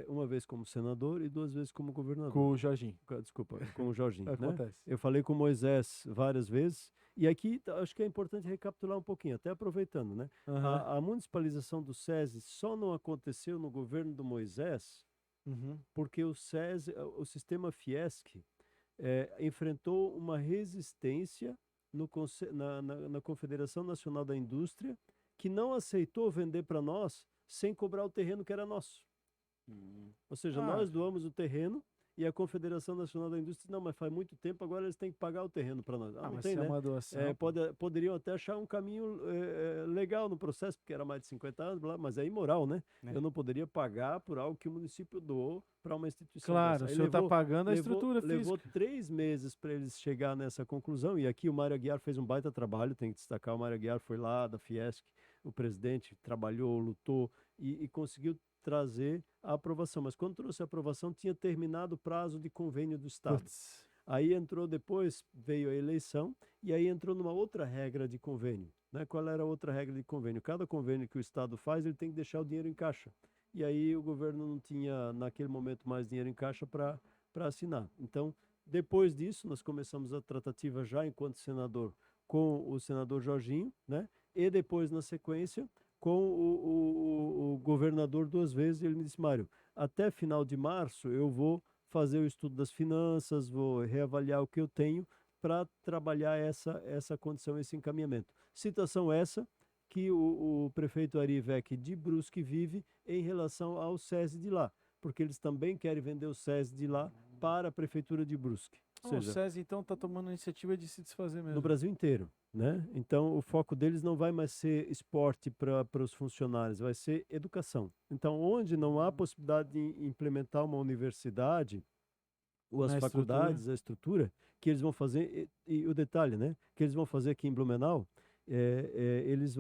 Uma vez como senador e 2 vezes como governador. Com o Jorginho. Desculpa, com o Jorginho. Acontece. Né? Eu falei com o Moisés várias vezes, e aqui acho que é importante recapitular um pouquinho, até aproveitando, né? A municipalização do SESI só não aconteceu no governo do Moisés, porque o sistema Fiesc enfrentou uma resistência na Confederação Nacional da Indústria, que não aceitou vender para nós sem cobrar o terreno que era nosso. Ou seja, nós doamos o terreno e a Confederação Nacional da Indústria, não, mas faz muito tempo, agora eles têm que pagar o terreno para nós. Não mas tem, é né? uma doação. Poderiam até achar um caminho legal no processo, porque era mais de 50 anos, mas é imoral, né? Eu não poderia pagar por algo que o município doou para uma instituição. Claro, o senhor está pagando a estrutura física. Levou 3 meses para eles chegar nessa conclusão, e aqui o Mário Aguiar fez um baita trabalho, tem que destacar, o Mário Aguiar foi lá da Fiesc, o presidente trabalhou, lutou e conseguiu trazer a aprovação, mas quando trouxe a aprovação tinha terminado o prazo de convênio do Estado. Aí entrou depois, veio a eleição, e aí entrou numa outra regra de convênio. Né? Qual era a outra regra de convênio? Cada convênio que o Estado faz, ele tem que deixar o dinheiro em caixa. E aí o governo não tinha, naquele momento, mais dinheiro em caixa para assinar. Então, depois disso, nós começamos a tratativa já enquanto senador com o senador Jorginho, né? E depois, na sequência, com o governador 2 vezes, ele me disse, Mário, até final de março eu vou fazer o estudo das finanças, vou reavaliar o que eu tenho para trabalhar essa condição, esse encaminhamento. Situação essa que o prefeito Ari Ivec de Brusque vive em relação ao SESI de lá, porque eles também querem vender o SESI de lá para a prefeitura de Brusque. Ou seja, o SESI, então, está tomando a iniciativa de se desfazer mesmo. No Brasil inteiro, né? Então, o foco deles não vai mais ser esporte para os funcionários, vai ser educação. Então, onde não há possibilidade de implementar uma universidade, ou as faculdades, a estrutura, que eles vão fazer, e o detalhe, né? Que eles vão fazer aqui em Blumenau, eles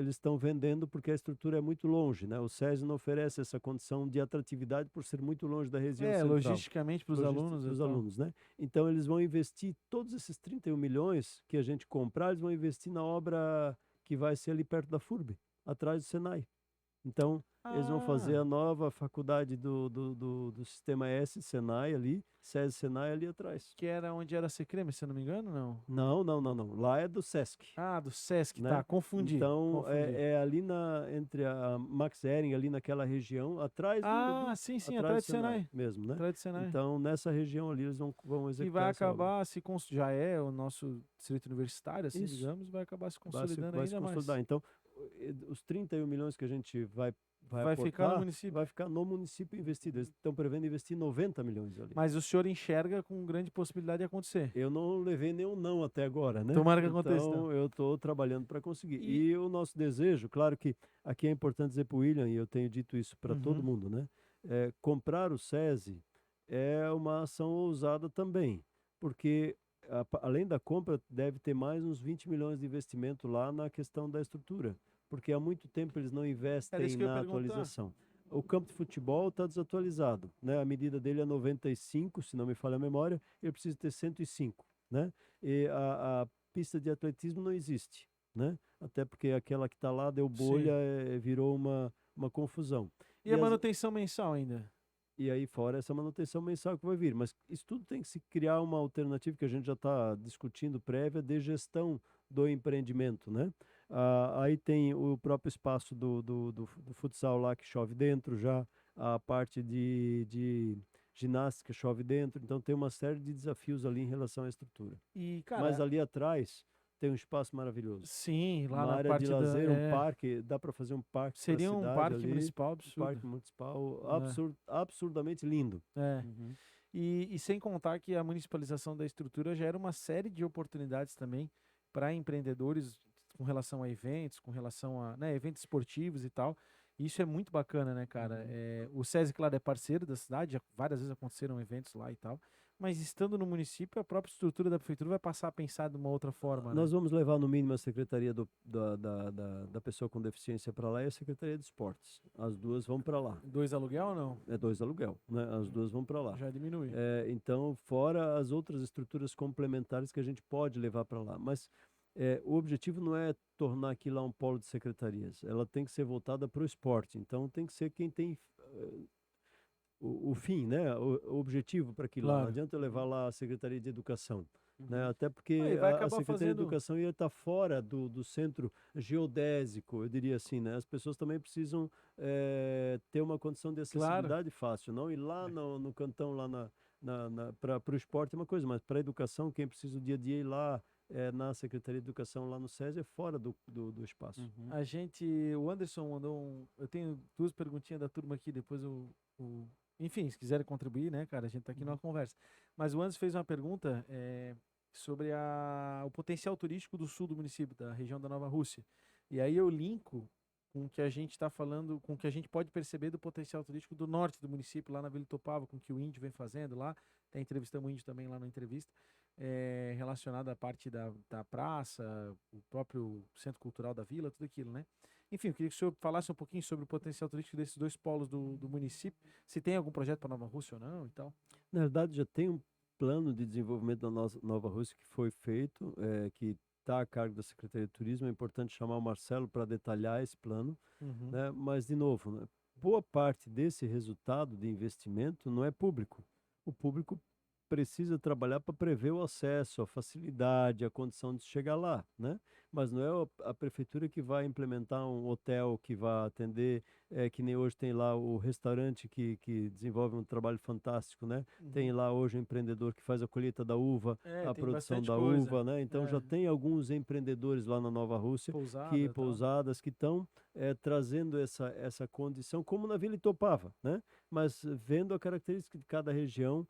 estão vendendo porque a estrutura é muito longe, né? O SESI não oferece essa condição de atratividade por ser muito longe da região central. Logisticamente para os alunos. Para os e tal. alunos, né? Então eles vão investir todos esses 31 milhões que a gente comprar, eles vão investir na obra que vai ser ali perto da FURB, atrás do Senai. Então, eles vão fazer a nova faculdade do Sistema S, Senai ali, SESI Senai ali atrás. Que era onde era a Secreme, se eu não me engano, não? Não. Lá é do Sesc. Ah, do Sesc, Né? tá, confundi. Então, é ali entre a Max Ehring, ali naquela região, atrás sim, atrás atrás do Senai. mesmo, né? Atrás do Senai. Então, nessa região ali, eles vão executar Que vai essa obra. acabar já é o nosso distrito universitário, assim, Isso. digamos, vai acabar se Vai consolidando se ainda consolidar. mais. Então, os 31 milhões que a gente vai Vai ficar no aportar, município. vai ficar no município investido. Eles estão prevendo investir 90 milhões ali. Mas o senhor enxerga com grande possibilidade de acontecer. Eu não levei nenhum não até agora, né? Tomara que aconteça, Então, então. eu estou trabalhando para conseguir. E- E o nosso desejo, claro que aqui é importante dizer para o William, e eu tenho dito isso para todo Uhum. mundo, né? Comprar o SESI é uma ação ousada também, porque além da compra, deve ter mais uns 20 milhões de investimento lá na questão da estrutura, porque há muito tempo eles não investem isso que eu ia na perguntar. atualização. O campo de futebol está desatualizado, né? A medida dele é 95, se não me falha a memória, ele precisa ter 105, né? E a pista de atletismo não existe, né? Até porque aquela que está lá deu bolha, virou uma confusão. E a manutenção mensal ainda? E aí fora essa manutenção mensal que vai vir. Mas isso tudo tem que se criar uma alternativa que a gente já está discutindo prévia de gestão do empreendimento, né? Aí tem o próprio espaço do futsal lá que chove dentro já, a parte de ginástica chove dentro, então tem uma série de desafios ali em relação à estrutura. E, cara, Mas ali atrás tem um espaço maravilhoso. sim, lá Uma na área parte de lazer, um da... parque, dá para fazer um parque pra Seria um cidade parque ali, municipal um absurdo. parque municipal absurdamente lindo. É. Uhum. E sem contar que a municipalização da estrutura gera uma série de oportunidades também para empreendedores com relação a eventos, com relação a, né, eventos esportivos e tal. Isso é muito bacana, né, cara? O SESI, claro, é parceiro da cidade, já várias vezes aconteceram eventos lá e tal. Mas estando no município, a própria estrutura da prefeitura vai passar a pensar de uma outra forma, Nós né? vamos levar no mínimo a Secretaria da Pessoa com Deficiência para lá e a Secretaria de Esportes. As duas vão para lá. 2 aluguel ou não? É 2 aluguel, né? As duas vão para lá. Já diminui. Então, fora as outras estruturas complementares que a gente pode levar para lá. Mas o objetivo não é tornar aquilo lá um polo de secretarias. Ela tem que ser voltada para o esporte. Então, tem que ser quem tem o fim, né? O objetivo para aquilo lá. Não Claro. adianta eu levar lá a Secretaria de Educação. Né? Uhum. Até porque Ah, e vai a acabar Secretaria fazendo- de Educação ia estar fora do centro geodésico, eu diria assim, né? As pessoas também precisam ter uma condição de acessibilidade fácil, não ir lá no cantão, lá para o esporte é uma coisa, mas para a educação, quem precisa o dia a dia ir lá na Secretaria de Educação, lá no SESI, é fora do espaço. Uhum. O Anderson mandou eu tenho 2 perguntinhas da turma aqui, depois enfim, se quiserem contribuir, né, cara, a gente tá aqui numa conversa. Mas o Anderson fez uma pergunta sobre o potencial turístico do sul do município, da região da Nova Rússia. E aí eu linko com o que a gente está falando, com o que a gente pode perceber do potencial turístico do norte do município, lá na Vila Itopava, com o que o Índio vem fazendo lá. Até entrevistamos o Índio também lá na entrevista, relacionado à parte da praça, o próprio centro cultural da vila, tudo aquilo, né? Enfim, eu queria que o senhor falasse um pouquinho sobre o potencial turístico desses 2 polos do município, se tem algum projeto para Nova Rússia ou não e tal. Na verdade, já tem um plano de desenvolvimento da Nova Rússia que foi feito, que está a cargo da Secretaria de Turismo. É importante chamar o Marcelo para detalhar esse plano, né? Mas, de novo, né? Boa parte desse resultado de investimento não é público. O público precisa trabalhar para prever o acesso, a facilidade, a condição de chegar lá, né? Mas não é a prefeitura que vai implementar um hotel que vai atender, que nem hoje tem lá o restaurante que desenvolve um trabalho fantástico, né? Tem lá hoje um empreendedor que faz a colheita da uva, a tem produção bastante da coisa. uva, né? Então já tem alguns empreendedores lá na Nova Rússia, pousadas que estão trazendo essa condição, como na Vila Itopava, né? Mas vendo a característica de cada região,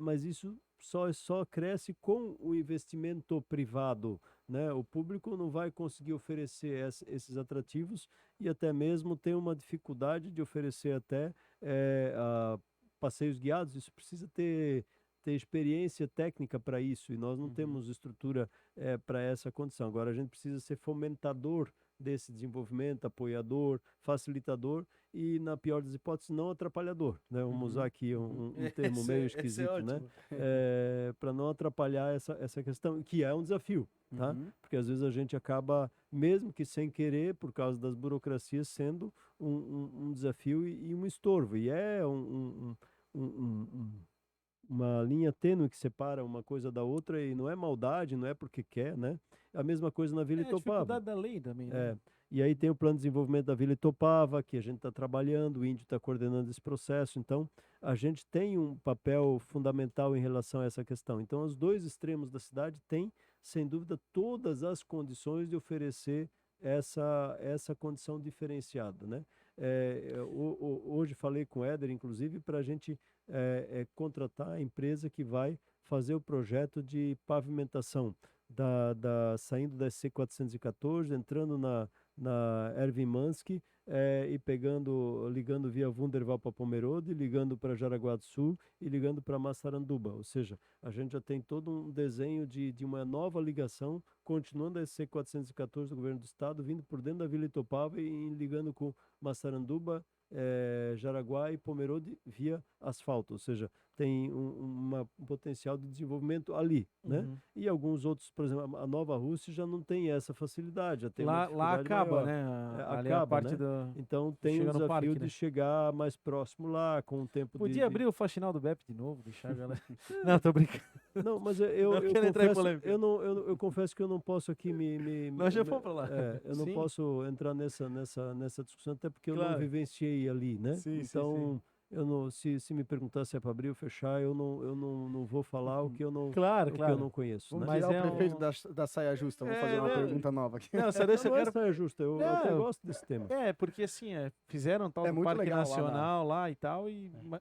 mas isso só cresce com o investimento privado, né? O público não vai conseguir oferecer esses atrativos e até mesmo tem uma dificuldade de oferecer até passeios guiados. Isso precisa ter ter experiência técnica para isso, e nós não Uhum. temos estrutura para essa condição. Agora, a gente precisa ser fomentador desse desenvolvimento, apoiador, facilitador e, na pior das hipóteses, não atrapalhador, né? Vamos usar aqui um termo meio Esse é esquisito, né? ótimo. Para não atrapalhar essa questão, que é um desafio, tá? Uhum. Porque às vezes a gente acaba, mesmo que sem querer, por causa das burocracias, sendo um desafio e um estorvo. E é uma linha tênue que separa uma coisa da outra, e não é maldade, não é porque quer, né? A mesma coisa na Vila É a Itopava. dificuldade da lei também, É, né? e aí tem o plano de desenvolvimento da Vila Itopava, que a gente está trabalhando, o Índio está coordenando esse processo. Então, a gente tem um papel fundamental em relação a essa questão. Então, os dois extremos da cidade têm, sem dúvida, todas as condições de oferecer essa condição diferenciada, né? Hoje falei com o Éder, inclusive, para a gente contratar a empresa que vai fazer o projeto de pavimentação saindo da SC414, entrando na Erwin Mansky, e ligando via Wunderwall para Pomerode, ligando para Jaraguá do Sul e ligando para Massaranduba. Ou seja, a gente já tem todo um desenho de uma nova ligação, continuando a SC414 do governo do estado, vindo por dentro da Vila Itopava e ligando com Massaranduba, Jaraguá e Pomerode via asfalto. Ou seja, tem um potencial de desenvolvimento ali, né? Uhum. E alguns outros, por exemplo, a Nova Rússia já não tem essa facilidade, já tem uma Lá dificuldade acaba, maior. né? Ali a Acaba, parte né? do. Então tem o chega no desafio parque, de né? chegar mais próximo lá, com o tempo Podia abrir o faxinal do BEP de novo, deixar a galera. Não, tô brincando. Não, mas Não quero entrar em confesso, polêmica. eu confesso que eu não posso aqui Nós já fomos pra lá. eu não Sim. posso entrar nessa discussão, até porque eu Claro. não vivenciei ali, né? Sim, sim, Então, eu não, se me perguntar se é para abrir ou fechar, eu não vou falar o que eu não, Claro, o que eu claro. não conheço, Vamos né? Mas tirar é o prefeito um- da saia justa. Vamos É, fazer uma não. pergunta nova aqui. Não, só deixa eu Não é quero. saia justa, eu até Não, gosto desse tema. Porque assim, fizeram tal É do muito Parque legal lá Nacional lá e tal,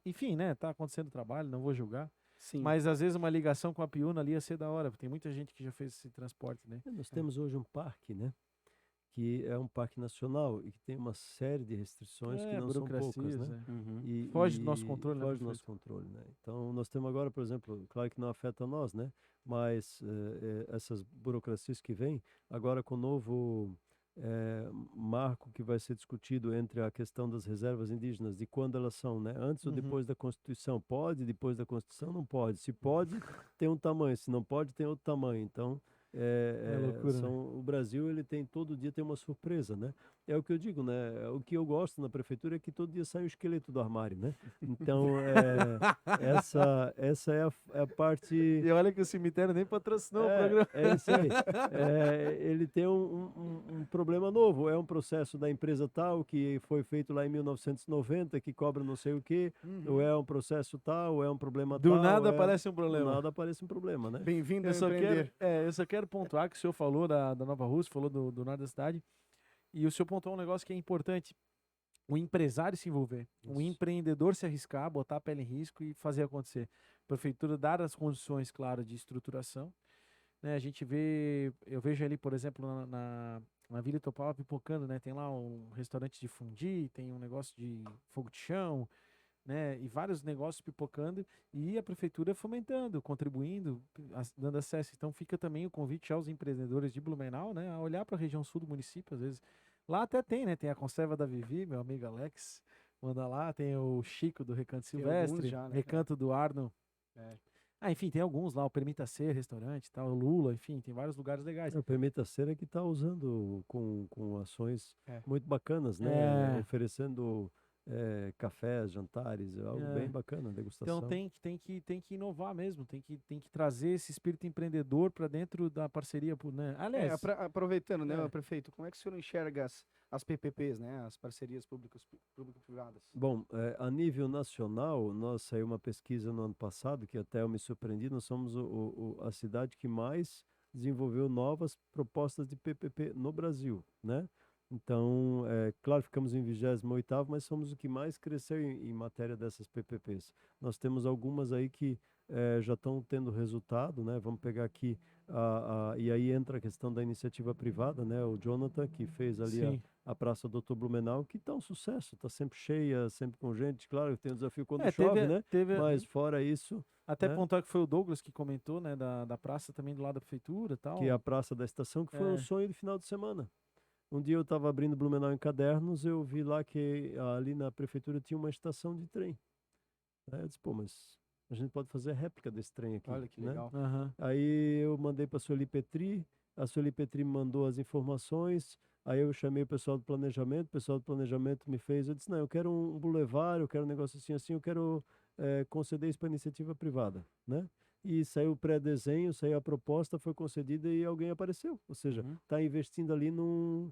enfim, né? Tá acontecendo trabalho, não vou julgar. Sim. Mas às vezes uma ligação com a Piúna ali ia ser da hora, porque tem muita gente que já fez esse transporte, né? Nós temos hoje um parque, né? Que é um parque nacional e que tem uma série de restrições que não são poucas, burocracias, né? Uhum. Foge do nosso controle, né, Foge do prefeito? nosso controle, né? Então, nós temos agora, por exemplo, claro que não afeta nós, né? Mas essas burocracias que vêm, agora com o novo marco que vai ser discutido entre a questão das reservas indígenas, de quando elas são, né? Antes ou Uhum. depois da Constituição. Pode, depois da Constituição não pode. Se pode, tem um tamanho. Se não pode, tem outro tamanho. Então, loucura, né? o Brasil, ele tem, todo dia tem uma surpresa, né? É o que eu digo, né? O que eu gosto na prefeitura é que todo dia sai um esqueleto do armário, né? Então, essa é a parte... E olha que o cemitério nem patrocinou o programa. É isso aí. Ele tem um problema novo. É um processo da empresa tal que foi feito lá em 1990, que cobra não sei o quê, ou é um processo tal, ou é um problema Do tal. nada aparece um Do problema. nada aparece um problema, né? Bem-vindo a Eu só, empreender. eu só quero pontuar que o senhor falou da Nova Rússia, falou do norte da cidade, e o senhor pontuou um negócio que é importante: o empresário se envolver, o Isso. empreendedor se arriscar, botar a pele em risco e fazer acontecer. A prefeitura dar as condições, claro, de estruturação, né? Eu vejo ali, por exemplo, na Vila Itopava pipocando, né? Tem lá um restaurante de fundi, tem um negócio de fogo de chão, né? E vários negócios pipocando e a prefeitura fomentando, contribuindo, dando acesso. Então fica também o convite aos empreendedores de Blumenau, né? A olhar para a região sul do município, às vezes. Lá até tem, né? Tem a conserva da Vivi, meu amigo Alex, manda lá. Tem o Chico do Recanto Tem alguns Silvestre, já, né, Recanto do Arno. É. Enfim, tem alguns lá, o Permita Ser, restaurante, tal, o Lula, enfim, tem vários lugares legais. O Permita Ser é que está usando com ações É. muito bacanas, né? É. Oferecendo cafés, jantares, algo É. bem bacana, degustação. Então tem que inovar mesmo, tem que trazer esse espírito empreendedor para dentro da parceria, né? Aliás, Aproveitando, né, É. prefeito, como é que o senhor enxerga as PPPs, né, as parcerias público-privadas? Bom, a nível nacional, nós saiu uma pesquisa no ano passado, que até eu me surpreendi, nós somos a cidade que mais desenvolveu novas propostas de PPP no Brasil, né? Então, claro, ficamos em 28º, mas somos o que mais cresceu em matéria dessas PPPs. Nós temos algumas aí que já estão tendo resultado, né? Vamos pegar aqui E aí entra a questão da iniciativa privada, né? O Jonathan, que fez ali Sim. a Praça Doutor Blumenau, que tá um sucesso, tá sempre cheia, sempre com gente. Claro, tem o desafio quando É, chove, né? Mas teve fora isso, até né? pontuar que foi o Douglas que comentou, né, da praça também do lado da prefeitura e Que é a tal. Praça da Estação, que foi um É. sonho de final de semana. Um dia eu estava abrindo Blumenau em Cadernos, eu vi lá que ali na prefeitura tinha uma estação de trem. Aí eu disse, pô, mas a gente pode fazer a réplica desse trem aqui, Olha que né? legal. Aham. Aí eu mandei para a Sueli Petri, a Sueli Petri me mandou as informações, aí eu chamei o pessoal do planejamento me fez, eu disse, não, eu quero um boulevard, eu quero um negócio assim, assim, eu quero conceder isso para iniciativa privada, né? E saiu o pré-desenho, saiu a proposta, foi concedida e alguém apareceu. Ou seja, Uhum. está investindo ali num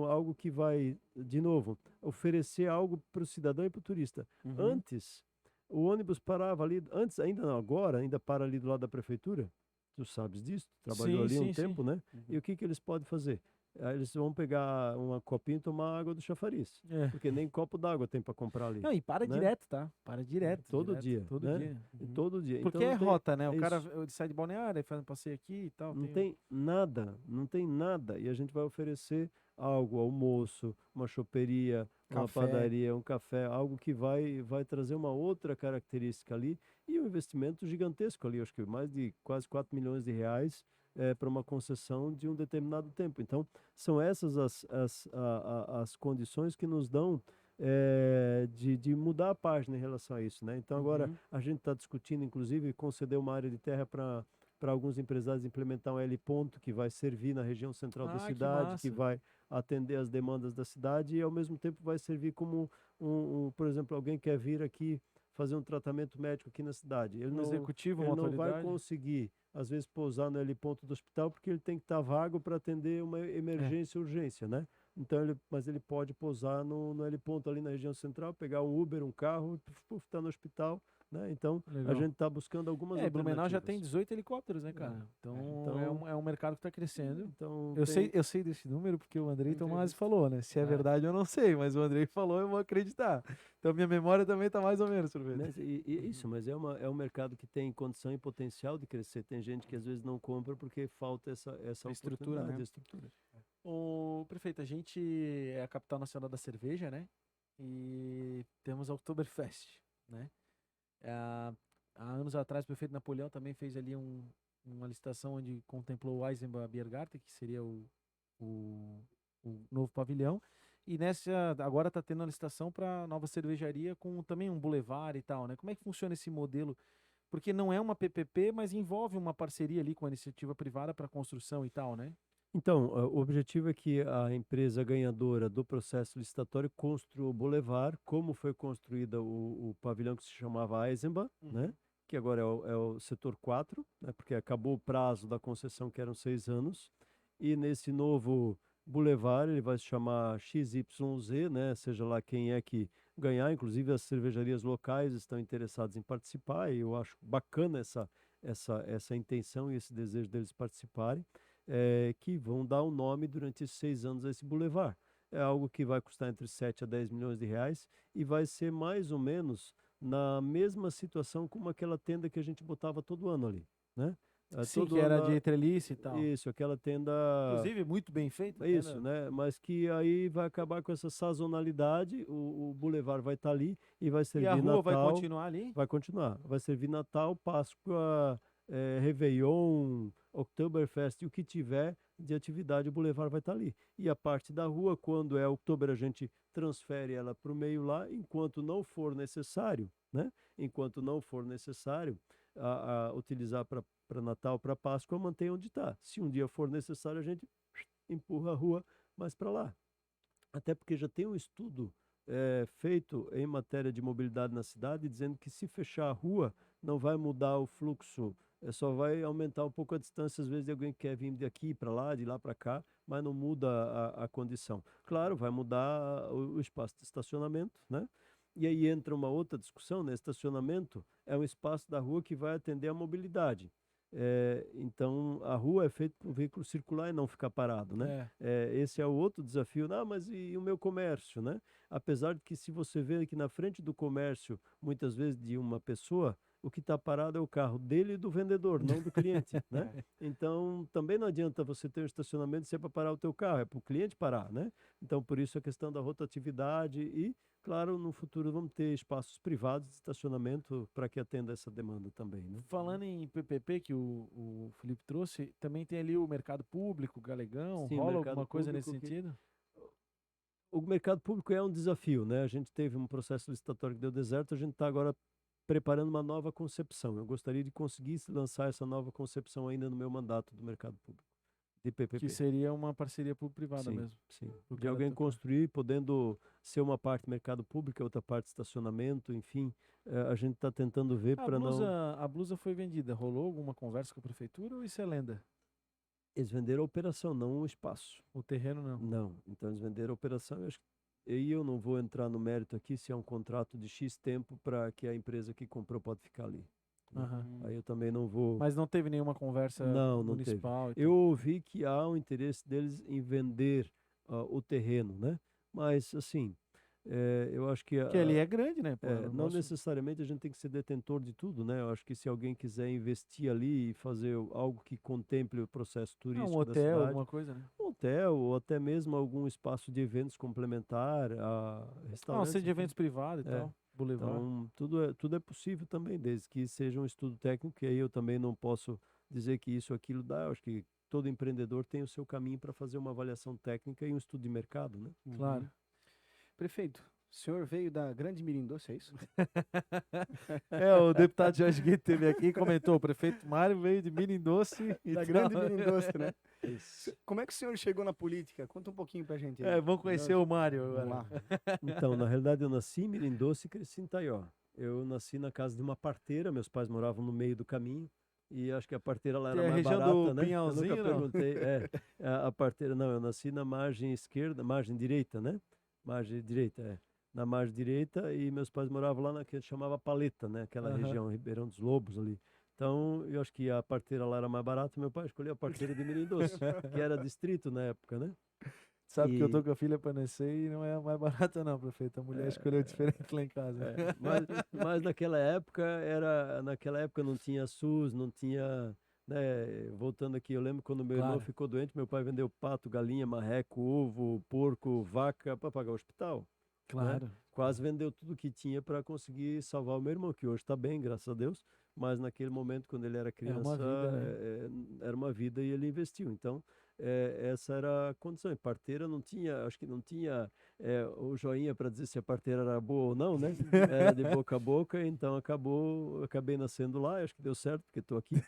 algo que vai, de novo, oferecer algo para o cidadão e para o turista. Uhum. Antes, o ônibus parava ali, antes, ainda não agora, ainda para ali do lado da prefeitura. Tu sabes disso, tu trabalhou Sim, ali um sim, sim. tempo, né? Uhum. E o que que eles podem fazer? Aí eles vão pegar uma copinha e tomar água do chafariz, É. porque nem copo d'água tem para comprar ali, Não, e para né? direto, tá? Para direto. Todo direto, dia, todo né? dia. E Uhum. todo dia. Porque Então é não tem rota, né? O cara isso. ele sai de Balneário, aí faz um passeio aqui e tal. Não tem nada, não tem nada. E a gente vai oferecer algo, almoço, uma choperia, uma Café. padaria, um café, algo que vai trazer uma outra característica ali e um investimento gigantesco ali, acho que mais de quase 4 milhões de reais para uma concessão de um determinado tempo. Então, são essas as condições que nos dão de mudar a página em relação a isso, né? Então, agora Uhum. a gente está discutindo, inclusive, conceder uma área de terra para alguns empresários implementar um L ponto que vai servir na região central da Ah, que cidade, que massa. vai atender as demandas da cidade e ao mesmo tempo vai servir como por exemplo, alguém quer vir aqui fazer um tratamento médico aqui na cidade. Um executivo, Ele uma não vai autoridade. conseguir, às vezes, pousar no L ponto do hospital porque ele tem que estar vago para atender uma emergência, urgência, né? Então, mas ele pode pousar no L ponto ali na região central, pegar um Uber, um carro, estar no hospital, né? Então, a Legal. gente está buscando algumas É, Blumenau já tem alternativas. 18 helicópteros, né, cara? Então, Então, é um mercado que tá crescendo. então Eu sei desse número porque o Andrei Tomasi Entrevista. falou, né? Se é verdade, eu não sei, mas o Andrei falou, eu vou acreditar. Então, minha memória também tá mais ou menos, professor. né, isso, mas é um mercado que tem condição e potencial de crescer. Tem gente que às vezes não compra porque falta essa A estrutura, oportunidade, né? a estrutura. O prefeito, a gente é a capital nacional da cerveja, né? E temos a Oktoberfest, né? Há anos atrás, o prefeito Napoleão também fez ali uma licitação onde contemplou o Eisenbahn Biergarten, que seria o, o novo pavilhão. E agora está tendo a licitação para nova cervejaria com também um boulevard e tal, né? Como é que funciona esse modelo? Porque não é uma PPP, mas envolve uma parceria ali com a iniciativa privada para construção e tal, né? Então, o objetivo é que a empresa ganhadora do processo licitatório construa o Boulevard, como foi construída o pavilhão que se chamava Eisenbahn, né? Que agora é o setor 4, né? Porque acabou o prazo da concessão, que eram 6 anos. E nesse novo Boulevard, ele vai se chamar XYZ, né? Seja lá quem é que ganhar, inclusive as cervejarias locais estão interessadas em participar, e eu acho bacana essa intenção e esse desejo deles participarem. Que vão dar um nome durante esses 6 anos a esse bulevar. É algo que vai custar entre 7 a 10 milhões de reais e vai ser mais ou menos na mesma situação como aquela tenda que a gente botava todo ano ali, né? Sim, Todo que era ano, de trelice e tal. isso, aquela tenda, Inclusive, muito bem feita. isso, né? Mas que aí vai acabar com essa sazonalidade, o bulevar vai estar ali e vai E a servir rua vai Natal, continuar ali? vai continuar, vai servir Natal, Páscoa, Réveillon, Oktoberfest e o que tiver de atividade, o Boulevard vai estar ali. E a parte da rua, quando é outubro, a gente transfere ela para o meio lá, enquanto não for necessário, né? Enquanto não for necessário utilizar para Natal, para Páscoa, mantém onde está. Se um dia for necessário, a gente empurra a rua mais para lá. Até porque já tem um estudo feito em matéria de mobilidade na cidade, dizendo que se fechar a rua, não vai mudar o fluxo, só vai aumentar um pouco a distância, às vezes, de alguém que quer vir de aqui para lá, de lá para cá, mas não muda a condição. Claro, vai mudar o espaço de estacionamento, né? E aí entra uma outra discussão, né? Estacionamento é um espaço da rua que vai atender a mobilidade. Então, a rua é feita para o veículo circular e não ficar parado, né? Esse é o outro desafio. Ah, mas e o meu comércio, né? Apesar de que se você vê que na frente do comércio, muitas vezes de uma pessoa, o que está parado é o carro dele e do vendedor, não do cliente, né? Então, também não adianta você ter um estacionamento se é para parar o teu carro, é para o cliente parar, né? Então, por isso a questão da rotatividade e, claro, no futuro vamos ter espaços privados de estacionamento para que atenda essa demanda também, né? Falando em PPP que o Felipe trouxe, também tem ali o mercado público, Galegão, Sim, o rola mercado alguma coisa nesse público que sentido? o mercado público é um desafio, né? A gente teve um processo licitatório que deu deserto, a gente está agora preparando uma nova concepção. Eu gostaria de conseguir lançar essa nova concepção ainda no meu mandato do mercado público, de Que PPP. seria uma parceria público-privada Sim, mesmo. sim. Pro De cara alguém tocar. construir, podendo ser uma parte mercado público, outra parte estacionamento, enfim, a gente está tentando ver A para blusa, não. a blusa foi vendida. Rolou alguma conversa com a prefeitura ou isso é lenda? Eles venderam a operação, não o espaço. O terreno não. Não, então eles venderam a operação. Eu não vou entrar no mérito aqui se é um contrato de X tempo para que a empresa que comprou pode ficar ali, né? Aham. Aí eu também não vou. Mas não teve nenhuma conversa Não, não teve. municipal e Eu tal. ouvi que há um interesse deles em vender o terreno, né? Mas, assim, eu acho que Porque ali é grande, né? Pô, é um não negócio- necessariamente a gente tem que ser detentor de tudo, né? Eu acho que se alguém quiser investir ali e fazer algo que contemple o processo Ah, turístico um da hotel, cidade, alguma coisa, né? um hotel ou até mesmo algum espaço de eventos complementar, Ah, um restaurantes, centro de enfim. eventos privado e É. tal. Boulevard. Então, tudo é possível também, desde que seja um estudo técnico, que aí eu também não posso dizer que isso ou aquilo dá. Eu acho que todo empreendedor tem o seu caminho para fazer uma avaliação técnica e um estudo de mercado, né? Claro. Prefeito, o senhor veio da Grande Mirim Doce, é isso? É, o deputado Jorge Guedes esteve aqui e comentou: o prefeito Mário veio de Mirim Doce e Da tal. Grande Mirim Doce, né? Isso. Como é que o senhor chegou na política? Conta um pouquinho pra gente aí. É, vamos conhecer o Mário Vamos agora. lá. Então, na realidade, eu nasci em Mirim Doce e cresci em Taió. Eu nasci na casa de uma parteira, meus pais moravam no meio do caminho. E acho que a parteira lá Que era é a mais região do barata, né? Eu Pinhalzinho, nunca não? perguntei. A parteira, não, eu nasci na margem esquerda, margem direita, né? Margem direita, na margem direita, e meus pais moravam lá na que chamava Paleta, né? Aquela Aham. região, Ribeirão dos Lobos ali. Então, eu acho que a parteira lá era mais barata, meu pai escolheu a parteira de Mirim Doce, que era distrito na época, né? Sabe que eu tô E, com a filha pra nascer e não é a mais barata, não, prefeito. A mulher escolheu diferente lá em casa. mas naquela época não tinha SUS, não tinha, né? Voltando aqui, eu lembro quando meu irmão Claro. ficou doente, meu pai vendeu pato, galinha, marreco, ovo, porco, vaca para pagar o hospital, né? Claro. Quase vendeu tudo que tinha para conseguir salvar o meu irmão, que hoje está bem, graças a Deus. Mas naquele momento, quando ele era criança, vida, né? era uma vida e ele investiu. Então, essa era a condição. E parteira não tinha, acho que não tinha o joinha para dizer se a parteira era boa ou não, né? Era de boca a boca, então acabei nascendo lá. Acho que deu certo, porque estou aqui.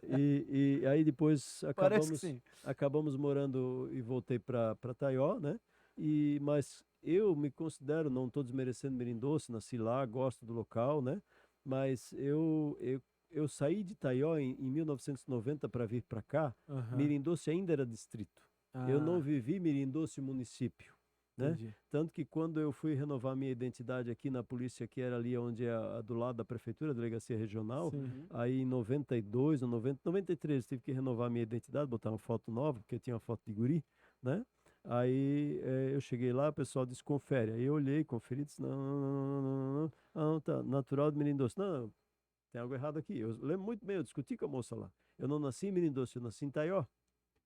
E aí depois Parece que sim. acabamos morando e voltei para Taió, né? Mas eu me considero, não estou desmerecendo Mirim Doce, nasci lá, gosto do local, né? Mas eu saí de Taió em 1990 para vir para cá. Aham. Mirim Doce ainda era distrito. Eu não Ah, vivi Mirim Doce município, né? entendi. Tanto que quando eu fui renovar minha identidade aqui na polícia, que era ali onde é do lado da prefeitura, a delegacia regional, Sim. aí em 92 ou 93 tive que renovar minha identidade, botar uma foto nova, porque eu tinha uma foto de guri, né? Aí eu cheguei lá, o pessoal disse, confere. Aí eu olhei, conferi, disse, não, tá, natural de Mirim Doce. Não, tem algo errado aqui. Eu lembro muito bem, eu discuti com a moça lá. Eu não nasci em Mirim Doce, eu nasci em Taió,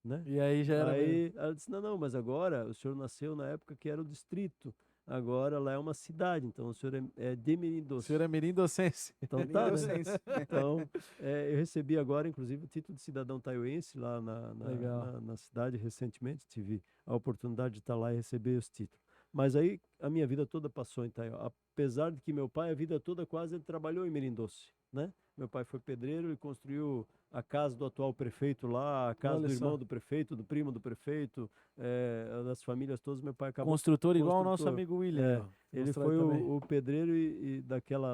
né? E aí já era mesmo. Aí ela disse, não, mas agora o senhor nasceu na época que era o distrito. Agora lá é uma cidade, então o senhor é de Mirim O Doce. senhor é mirim docense. Então Mirim tá, né? Docense. Então, eu recebi agora, inclusive, o título de cidadão taioense lá Legal. na cidade recentemente. Tive a oportunidade de estar lá e receber esse título. Mas aí a minha vida toda passou em Taió. Apesar de que meu pai, a vida toda quase ele trabalhou em Mirim Doce, né? Meu pai foi pedreiro e construiu a casa do atual prefeito lá, a casa Olha do irmão só. do prefeito, do primo do prefeito, das famílias todas. Meu pai acabou Construtor igual o nosso construtor. amigo William. É, ó. ele Mostrar foi também. o pedreiro e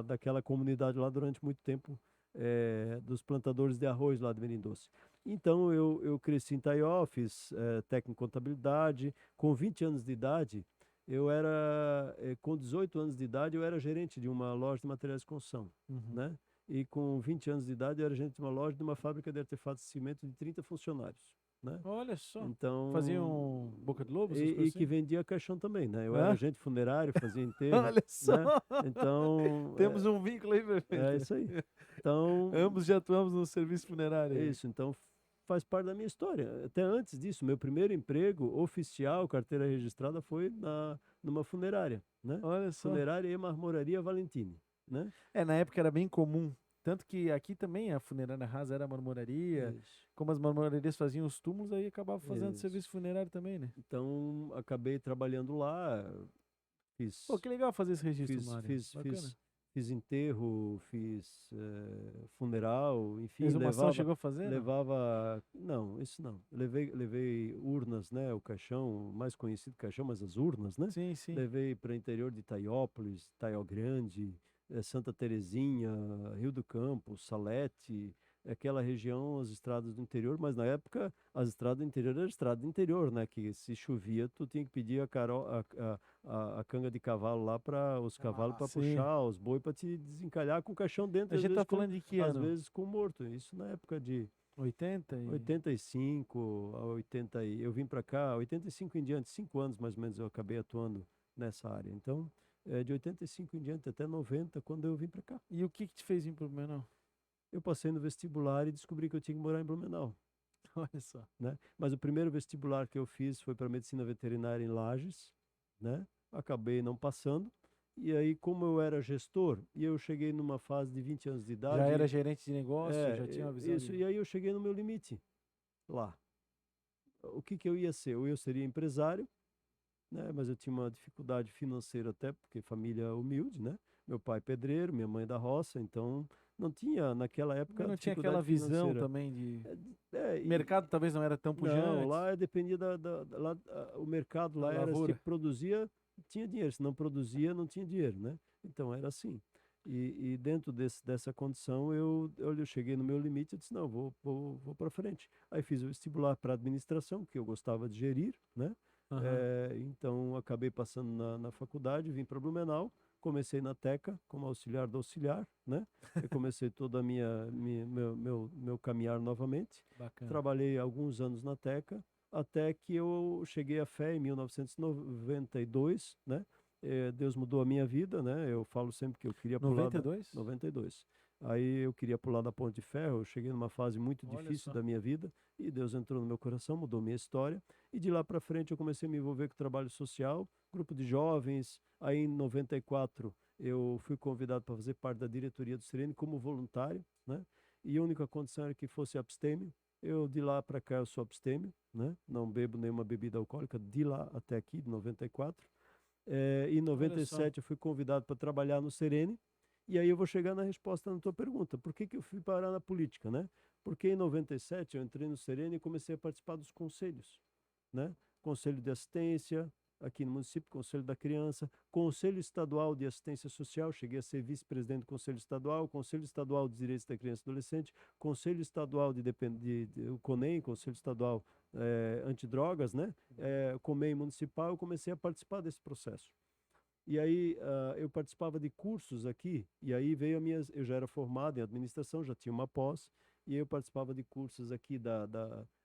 daquela comunidade lá durante muito tempo, dos plantadores de arroz lá de Mirim Doce. Então eu cresci em Taió, fiz técnico em contabilidade. Com 20 anos de idade, com 18 anos de idade, eu era gerente de uma loja de materiais de construção, Uhum. né? E com 20 anos de idade, eu era gerente de uma loja de uma fábrica de artefatos de cimento de 30 funcionários, né? Olha só. Então, Faziam Boca do Lobo? essas E coisas que assim? vendia caixão também, né? Eu Hã? era agente funerário, fazia enterro, Olha né? só! Então, Temos um vínculo aí, é prefeito. isso aí. Então, Ambos já atuamos no serviço funerário é aí. isso. Então, faz parte da minha história. Até antes disso, meu primeiro emprego oficial, carteira registrada, foi numa funerária, né? Olha só. Funerária e Marmoraria Valentini, né? Na época era bem comum. Tanto que aqui também a funerária rasa era marmoraria. Isso, Como as marmorarias faziam os túmulos, aí acabava fazendo isso. serviço funerário também, né? Então, acabei trabalhando lá, Pô, fiz, que legal fazer esse registro, fiz, Mário. fiz, Bacana. fiz, fiz enterro, fiz funeral, enfim, Exumação chegou a fazer, não? não, isso não. Levei urnas, né? O caixão, mais conhecido caixão, mas as urnas, né? Sim, sim. Levei para o interior de Itaiópolis, Taió Grande, Santa Terezinha, Rio do Campo, Salete, aquela região, as estradas do interior, mas na época as estradas do interior eram estrada do interior, né? Que se chovia, tu tinha que pedir a canga de cavalo lá para os cavalos Ah, para sim. puxar, os boi para te desencalhar com o caixão dentro, A gente tá falando de que às ano? vezes com morto. Isso na época de 80 e... 85 a 80 eu vim para cá, 85 em diante, 5 anos mais ou menos eu acabei atuando nessa área. Então, de 85 em diante até 90, quando eu vim para cá. E o que que te fez ir pro Blumenau? Eu passei no vestibular e descobri que eu tinha que morar em Blumenau, Olha só. né? Mas o primeiro vestibular que eu fiz foi para medicina veterinária em Lages, né? Acabei não passando. E aí, como eu era gestor, e eu cheguei numa fase de 20 anos de Já era idade, gerente de negócio, já tinha uma visão isso, de... e aí eu cheguei no meu limite lá. O que que eu ia ser? Ou eu seria empresário, né? Mas eu tinha uma dificuldade financeira até, porque família humilde, né? Meu pai pedreiro, minha mãe da roça, então não tinha naquela Também época não tinha aquela dificuldade visão financeira. também de... É, Mercado talvez não era tão não, pujante, lá dependia o mercado da lá era se lavoura. produzia, tinha dinheiro, se não produzia, não tinha dinheiro, né? Então era assim. E dentro dessa condição, eu cheguei no meu limite e disse, não, vou para frente. Aí fiz o vestibular para administração, que eu gostava de gerir, né? Aham. Então acabei passando na faculdade, vim para Blumenau, comecei na Teca como auxiliar do auxiliar, né? Eu comecei toda a meu caminhar novamente. Bacana. Trabalhei alguns anos na Teca, até que eu cheguei à fé em 1992, né? Deus mudou a minha vida, né? Eu falo sempre que eu queria pular da 92? 92. Aí eu queria pular da ponte de ferro, eu cheguei numa fase muito Olha difícil só. da minha vida e Deus entrou no meu coração, mudou minha história. E de lá para frente eu comecei a me envolver com trabalho social, grupo de jovens. Aí em 94 eu fui convidado para fazer parte da diretoria do Serene como voluntário, né? E a única condição era que fosse abstêmio. Eu de lá para cá eu sou abstêmio, né? Não bebo nenhuma bebida alcoólica de lá até aqui, de 94. Em Olha só. 97 eu fui convidado para trabalhar no Serene. E aí eu vou chegar na resposta na tua pergunta. Por que que eu fui parar na política, né? Porque em 97 eu entrei no Serene e comecei a participar dos conselhos, né? Conselho de assistência, aqui no município, Conselho da Criança, Conselho Estadual de Assistência Social, cheguei a ser vice-presidente do Conselho Estadual, Conselho Estadual de Direitos da Criança e Adolescente, Conselho Estadual o CONEM, Conselho Estadual Antidrogas, né? COMEM Municipal, eu comecei a participar desse processo. E aí eu participava de cursos aqui, e aí veio eu já era formado em administração, já tinha uma pós, e eu participava de cursos aqui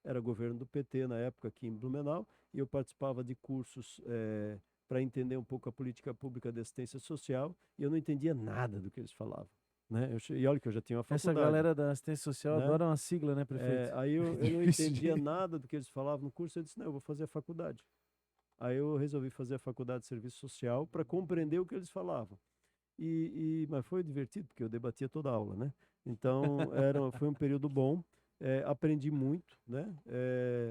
era governo do PT na época aqui em Blumenau, e eu participava de cursos para entender um pouco a política pública de assistência social, e eu não entendia nada do que eles falavam, né? E olha que eu já tinha uma Essa faculdade, galera da assistência social né? adora uma sigla, né, prefeito? Aí eu não Difícil entendia de... nada do que eles falavam no curso, eu disse, não, eu vou fazer a faculdade. Aí eu resolvi fazer a faculdade de serviço social para compreender o que eles falavam. Mas foi divertido, porque eu debatia toda a aula, né? Então, foi um período bom. Aprendi muito, né?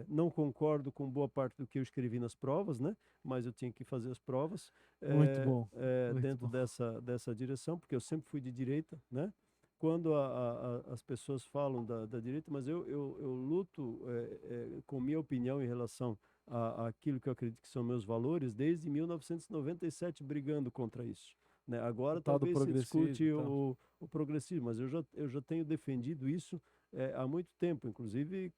Não concordo com boa parte do que eu escrevi nas provas, né? Mas eu tinha que fazer as provas Muito bom. Muito dentro bom. dessa direção, porque eu sempre fui de direita, né? Quando as pessoas falam da direita, mas eu luto com minha opinião em relação àquilo que eu acredito que são meus valores desde 1997 brigando contra isso, né? O Agora tal do talvez se progressismo discute e tal. o progressismo, mas eu já tenho defendido isso há muito tempo, inclusive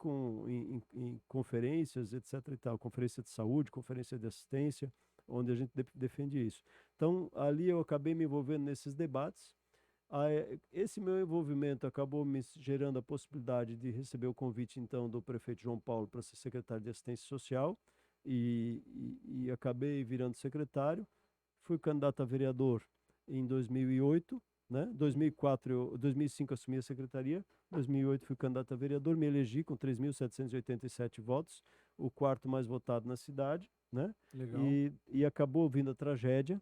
em conferências, etc. e tal, conferência de saúde, conferência de assistência, onde a gente defende isso. Então, ali eu acabei me envolvendo nesses debates. Esse meu envolvimento acabou me gerando a possibilidade de receber o convite, então, do prefeito João Paulo para ser secretário de Assistência Social. e acabei virando secretário. Fui candidato a vereador em 2008, né? 2005 assumi a secretaria, 2008 fui candidato a vereador, me elegi com 3.787 votos, o quarto mais votado na cidade, né? Legal. E acabou vindo a tragédia,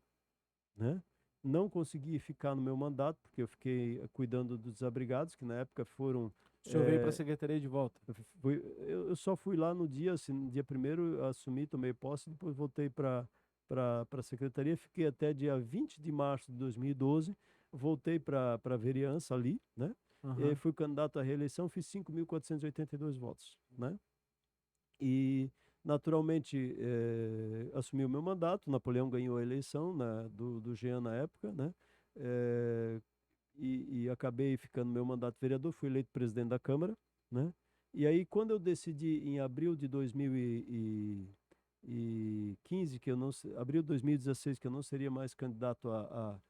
né? Não consegui ficar no meu mandato, porque eu fiquei cuidando dos desabrigados, que na época foram... O senhor veio para a secretaria de volta? Eu só fui lá no dia, assim, no dia 1º, eu assumi, tomei posse, depois voltei para a secretaria, fiquei até dia 20 de março de 2012, voltei para a vereança ali, né? E aí fui candidato à reeleição, fiz 5.482 votos, né? E, naturalmente, assumi o meu mandato, Napoleão ganhou a eleição do Jean na época, né? E acabei ficando no meu mandato vereador, fui eleito presidente da Câmara, né? E aí, quando eu decidi, em abril de 2015, abril de 2016, que eu não seria mais candidato a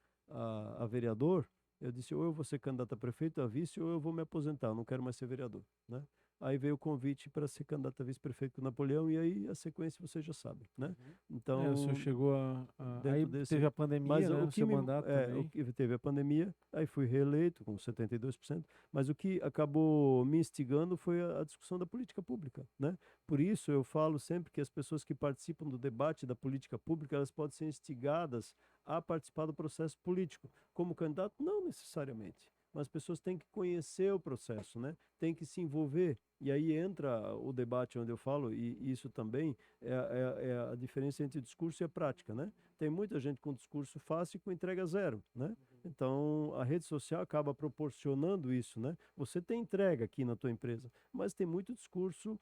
vereador, eu disse, ou eu vou ser candidato a prefeito, a vice, ou eu vou me aposentar, eu não quero mais ser vereador, né? Aí veio o convite para ser candidato a vice-prefeito com Napoleão, e aí a sequência você já sabe, né? O senhor Então, chegou aí dentro teve a pandemia, né, o no que seu mandato também. teve a pandemia, aí fui reeleito com 72%, mas o que acabou me instigando foi a discussão da política pública, né? Por isso eu falo sempre que as pessoas que participam do debate da política pública, elas podem ser instigadas a participar do processo político. Como candidato, não necessariamente, mas as pessoas têm que conhecer o processo, né? Tem que se envolver. E aí entra o debate onde eu falo, e isso também é a diferença entre discurso e a prática, né? Tem muita gente com discurso fácil e com entrega zero, né? Então, a rede social acaba proporcionando isso, né? Você tem entrega aqui na tua empresa, mas tem muito discurso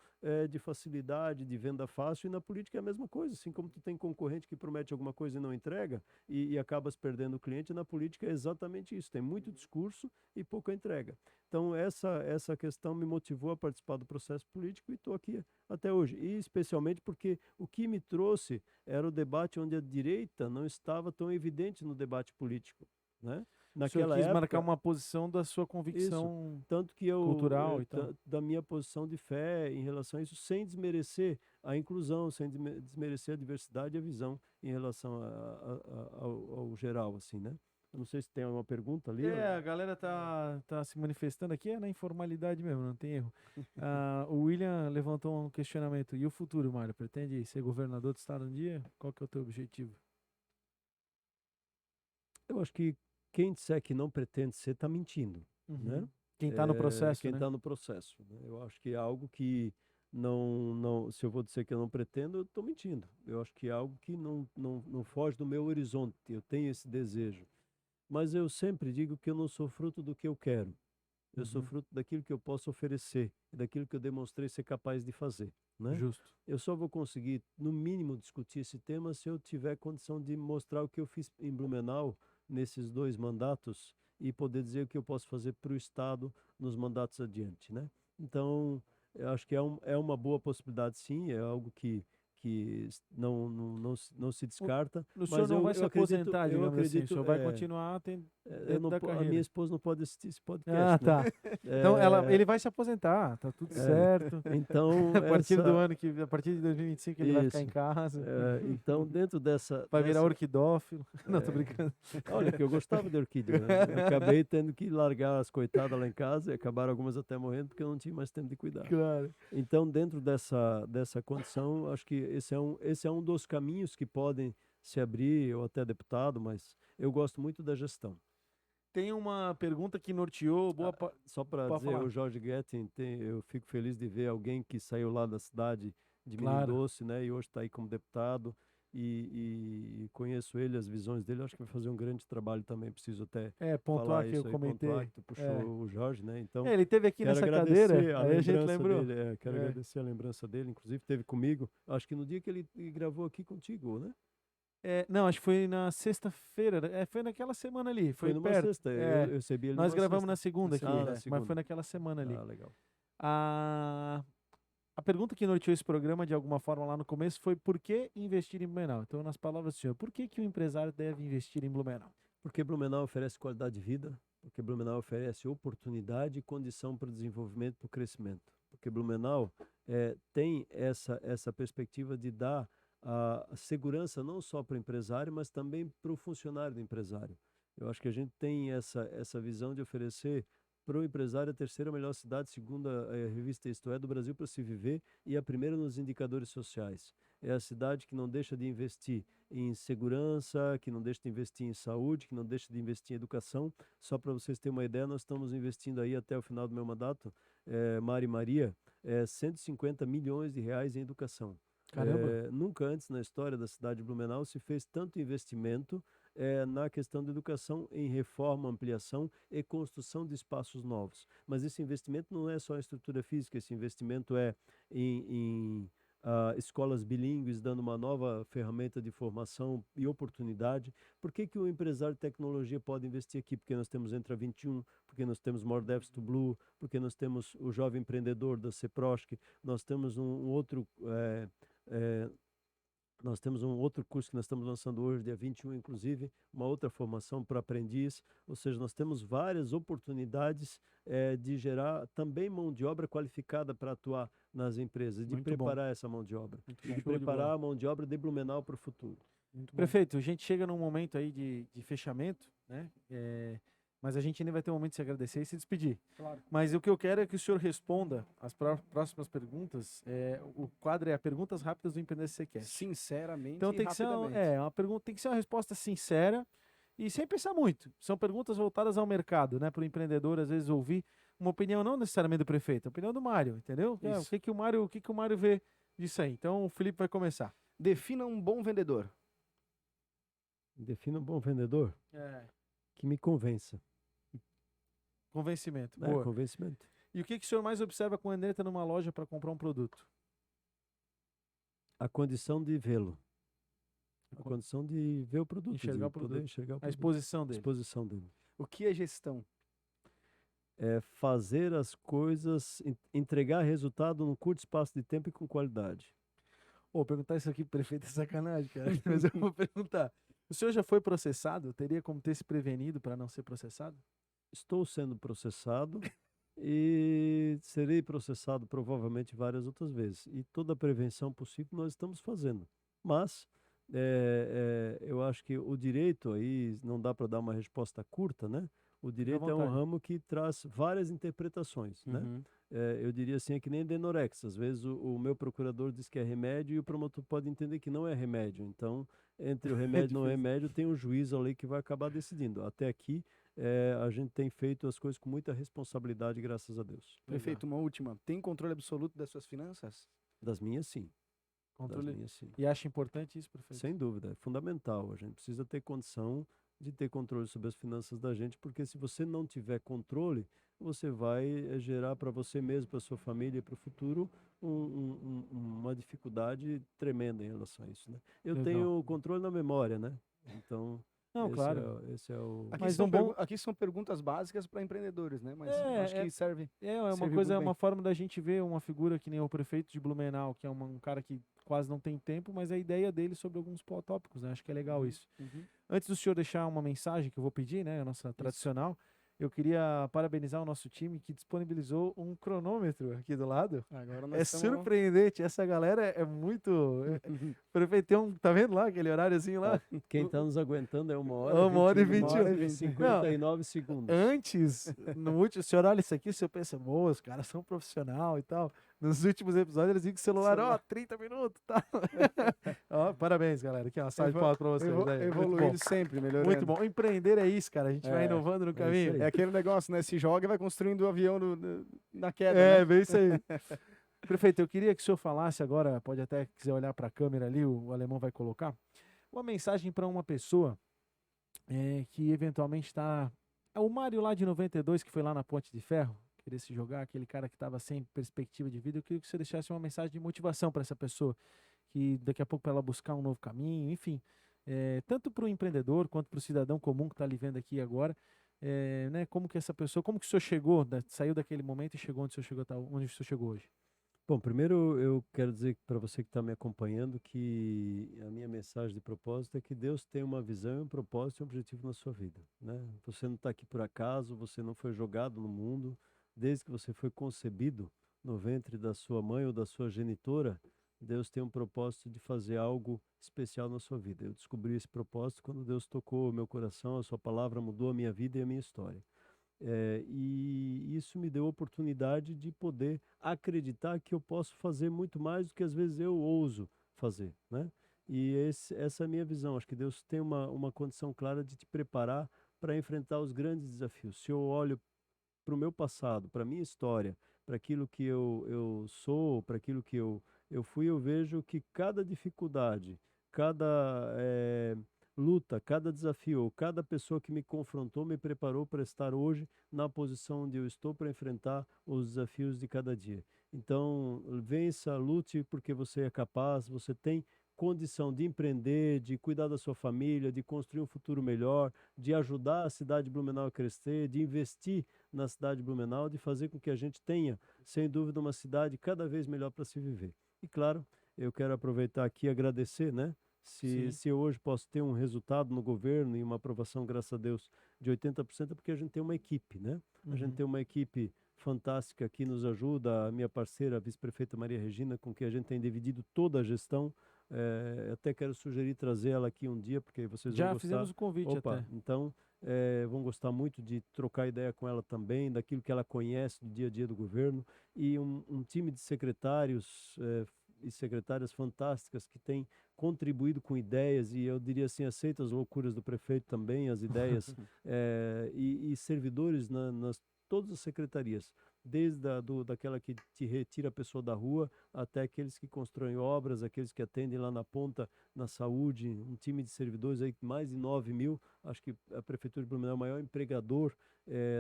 de facilidade, de venda fácil, e na política é a mesma coisa. Assim como tu tem concorrente que promete alguma coisa e não entrega, e acabas perdendo o cliente, na política é exatamente isso. Tem muito discurso e pouca entrega. Então, essa questão me motivou a participar do processo político e estou aqui até hoje. E especialmente porque o que me trouxe era o debate onde a direita não estava tão evidente no debate político, né? O senhor quis marcar uma posição da sua convicção tanto que cultural e tal. da minha posição de fé em relação a isso, sem desmerecer a inclusão, sem desmerecer a diversidade e a visão em relação ao geral, assim, né? Eu não sei se tem alguma pergunta ali. A galera tá se manifestando aqui, é na informalidade mesmo, não tem erro. O William levantou um questionamento. E o futuro, Mário? Pretende ser governador do estado um dia? Qual que é o teu objetivo? Eu acho que quem disser que não pretende ser, está mentindo, né? Quem está no processo, quem né? está no processo, né? Eu acho que é algo que se eu vou dizer que eu não pretendo, eu estou mentindo. Eu acho que é algo que não foge do meu horizonte. Eu tenho esse desejo. Mas eu sempre digo que eu não sou fruto do que eu quero. Eu sou fruto daquilo que eu posso oferecer, daquilo que eu demonstrei ser capaz de fazer, né? Justo. Eu só vou conseguir, no mínimo, discutir esse tema se eu tiver condição de mostrar o que eu fiz em Blumenau nesses 2 mandatos e poder dizer o que eu posso fazer para o Estado nos mandatos adiante, né? Então, eu acho que é uma boa possibilidade, sim, é algo que não se descarta. O senhor não vai se aposentar, digamos assim, o senhor vai continuar dentro da carreira. A minha esposa não pode assistir esse podcast, Ah, tá. né? Então, ele vai se aposentar, tá tudo certo. Então, a partir a partir de 2025 ele vai ficar em casa. Então, dentro dessa... Vai virar orquidófilo. Não, tô brincando. Olha, que eu gostava de orquídea, né? Eu acabei tendo que largar as coitadas lá em casa, e acabaram algumas até morrendo, porque eu não tinha mais tempo de cuidar. Claro. Então, dentro dessa condição, acho que esse é um dos caminhos que podem se abrir, ou até deputado, mas eu gosto muito da gestão. Tem uma pergunta que norteou só para dizer, o Jorge Guettin, eu fico feliz de ver alguém que saiu lá da cidade de Menino Doce, né, e hoje está aí como deputado, e conheço ele, as visões dele, acho que vai fazer um grande trabalho também, preciso até pontuar falar que isso eu comentei. Pontuar que tu puxou o Jorge, né, então... ele teve aqui nessa cadeira, aí a gente lembrou. Dele, quero agradecer a lembrança dele, inclusive esteve comigo, acho que no dia que ele gravou aqui contigo, né? Não, acho que foi na sexta-feira, foi naquela semana ali, foi numa perto. sexta, eu recebi ele Nós numa gravamos sexta. na segunda aqui, na segunda. mas foi naquela semana ali. Ah, legal. A pergunta que norteou esse programa, de alguma forma, lá no começo, foi por que investir em Blumenau? Então, nas palavras do senhor, por que o empresário deve investir em Blumenau? Porque Blumenau oferece qualidade de vida, porque Blumenau oferece oportunidade e condição para o desenvolvimento e para o crescimento. Porque Blumenau tem essa perspectiva de dar a segurança não só para o empresário, mas também para o funcionário do empresário. Eu acho que a gente tem essa visão de oferecer para o empresário a terceira melhor cidade, segundo a revista Isto É, do Brasil para se viver, e a primeira nos indicadores sociais. É a cidade que não deixa de investir em segurança, que não deixa de investir em saúde, que não deixa de investir em educação. Só para vocês terem uma ideia, nós estamos investindo aí até o final do meu mandato, Mari Maria, 150 milhões de reais em educação. Caramba. Nunca antes na história da cidade de Blumenau se fez tanto investimento na questão da educação, em reforma, ampliação e construção de espaços novos. Mas esse investimento não é só em estrutura física, esse investimento é em escolas bilíngues, dando uma nova ferramenta de formação e oportunidade. Por que o empresário de tecnologia pode investir aqui? Porque nós temos Entra 21, porque nós temos More Devs to Blue, porque nós temos o Jovem Empreendedor da CEPROSC, nós temos nós temos um outro curso que nós estamos lançando hoje, dia 21, inclusive, uma outra formação para aprendiz. Ou seja, nós temos várias oportunidades de gerar também mão de obra qualificada para atuar nas empresas, de Muito preparar essa mão de obra, Muito e bom. de Show de preparar bola. a mão de obra de Blumenau para o futuro. Muito bom. Prefeito, a gente chega num momento aí de fechamento, né? Mas a gente ainda vai ter um momento de se agradecer e se despedir. Claro. Mas o que eu quero é que o senhor responda as próximas perguntas. O quadro é Perguntas Rápidas do Empreendedor CQ. Sinceramente Então e tem que ser rapidamente. uma pergunta, tem que ser uma resposta sincera e sem pensar muito. São perguntas voltadas ao mercado, né? Para o empreendedor, às vezes, ouvir uma opinião não necessariamente do prefeito, a opinião do Mário, entendeu? O Isso. que o Mário vê disso aí. Então o Felipe vai começar. Defina um bom vendedor. Defina um bom vendedor que me convença. Convencimento. Boa. Convencimento. E o que o senhor mais observa quando entra numa loja para comprar um produto? A condição de vê-lo. A condição de ver o produto, Enxergar o de poder produto. enxergar o A produto. exposição A dele. exposição dele. O que é gestão? É fazer as coisas, entregar resultado num curto espaço de tempo e com qualidade. Perguntar isso aqui pro prefeito é sacanagem, cara. Mas eu vou perguntar. O senhor já foi processado? Teria como ter se prevenido para não ser processado? Estou sendo processado e serei processado provavelmente várias outras vezes. E toda a prevenção possível nós estamos fazendo. Mas eu acho que o direito aí, não dá para dar uma resposta curta, né? O direito é um vontade. ramo que traz várias interpretações, né? Uhum. Eu diria assim, é que nem Denorex. Às vezes o meu procurador diz que é remédio e o promotor pode entender que não é remédio. Então, entre o remédio e não difícil. remédio, tem um juiz ali que vai acabar decidindo. Até aqui, a gente tem feito as coisas com muita responsabilidade, graças a Deus. Prefeito, uma última. Tem controle absoluto das suas finanças? Das minhas, sim. Das Controle. minhas, sim. E acha importante isso, prefeito? Sem dúvida, é fundamental. A gente precisa ter condição de ter controle sobre as finanças da gente, porque se você não tiver controle, você vai gerar para você mesmo, para sua família e para o futuro uma dificuldade tremenda em relação a isso, né? Eu Legal. tenho controle na memória, né? Então, Não, esse claro. esse é o... Aqui, Mas são, um bom- aqui são perguntas básicas para empreendedores, né? Mas eu acho que serve. uma serviu coisa, muito bem. uma forma da gente ver uma figura que nem o prefeito de Blumenau, que é um cara que quase não tem tempo, mas a ideia dele sobre alguns tópicos, né? Acho que é legal isso. Uhum. Antes do senhor deixar uma mensagem que eu vou pedir, né, a nossa tradicional, eu queria parabenizar o nosso time que disponibilizou um cronômetro aqui do lado. Agora É nós estamos... surpreendente, essa galera é muito... Prefeito, tá vendo lá aquele horáriozinho lá? Quem está nos aguentando é 1h21. 59 segundos. Antes, no último, o senhor olha isso aqui, o senhor pensa, boa, os caras são profissional e tal. Nos últimos episódios eles ligam o celular, 30 minutos, tá? Parabéns, galera. Aqui, uma salva de palmas pra vocês. Aí. Evoluindo sempre, melhorando. Muito bom. Empreender é isso, cara. A gente vai inovando no caminho. É aquele negócio, né? Se joga e vai construindo o avião na queda, né? Bem isso aí. Prefeito, eu queria que o senhor falasse agora, pode até quiser olhar para a câmera ali, o alemão vai colocar, uma mensagem para uma pessoa que eventualmente está... O Mário lá de 92, que foi lá na Ponte de Ferro, querer se jogar, aquele cara que estava sem perspectiva de vida, eu queria que você deixasse uma mensagem de motivação para essa pessoa, que daqui a pouco para ela buscar um novo caminho, enfim, tanto para o empreendedor quanto para o cidadão comum que está ali vendo aqui agora, né, como que essa pessoa, como que o senhor chegou, saiu daquele momento e chegou onde o senhor chegou, onde o senhor chegou hoje? Bom, primeiro eu quero dizer para você que está me acompanhando que a minha mensagem de propósito é que Deus tem uma visão, um propósito e um objetivo na sua vida, né? Você não está aqui por acaso, você não foi jogado no mundo. Desde que você foi concebido, no ventre da sua mãe ou da sua genitora, Deus tem um propósito de fazer algo especial na sua vida. Eu descobri esse propósito quando Deus tocou o meu coração, a sua palavra mudou a minha vida e a minha história. E isso me deu a oportunidade de poder acreditar que eu posso fazer muito mais do que às vezes eu ouso fazer, né? E essa é a minha visão. Acho que Deus tem uma condição clara de te preparar para enfrentar os grandes desafios. Se eu olho para o meu passado, para a minha história, para aquilo que eu sou, para aquilo que eu fui, eu vejo que cada dificuldade, cada luta, cada desafio, cada pessoa que me confrontou me preparou para estar hoje na posição onde eu estou para enfrentar os desafios de cada dia. Então, vença, lute porque você é capaz, você tem condição de empreender, de cuidar da sua família, de construir um futuro melhor, de ajudar a cidade de Blumenau a crescer, de investir na cidade de Blumenau, de fazer com que a gente tenha, sem dúvida, uma cidade cada vez melhor para se viver. E claro, eu quero aproveitar aqui e agradecer, né? Se eu hoje posso ter um resultado no governo e uma aprovação, graças a Deus, de 80%, é porque a gente tem uma equipe, né? A gente tem uma equipe fantástica que nos ajuda, a minha parceira, a vice-prefeita Maria Regina, com quem a gente tem dividido toda a gestão. Até quero sugerir trazer ela aqui um dia, porque vocês vão Já gostar. fizemos o convite até. Então, vão gostar muito de trocar ideia com ela também, daquilo que ela conhece do dia a dia do governo, e um time de secretários e secretárias fantásticas que têm contribuído com ideias, e eu diria assim, aceita as loucuras do prefeito também, as ideias, e servidores nas todas as secretarias, desde daquela que te retira a pessoa da rua, até aqueles que constroem obras, aqueles que atendem lá na ponta, na saúde, um time de servidores aí, mais de 9.000, acho que a Prefeitura de Blumenau é o maior empregador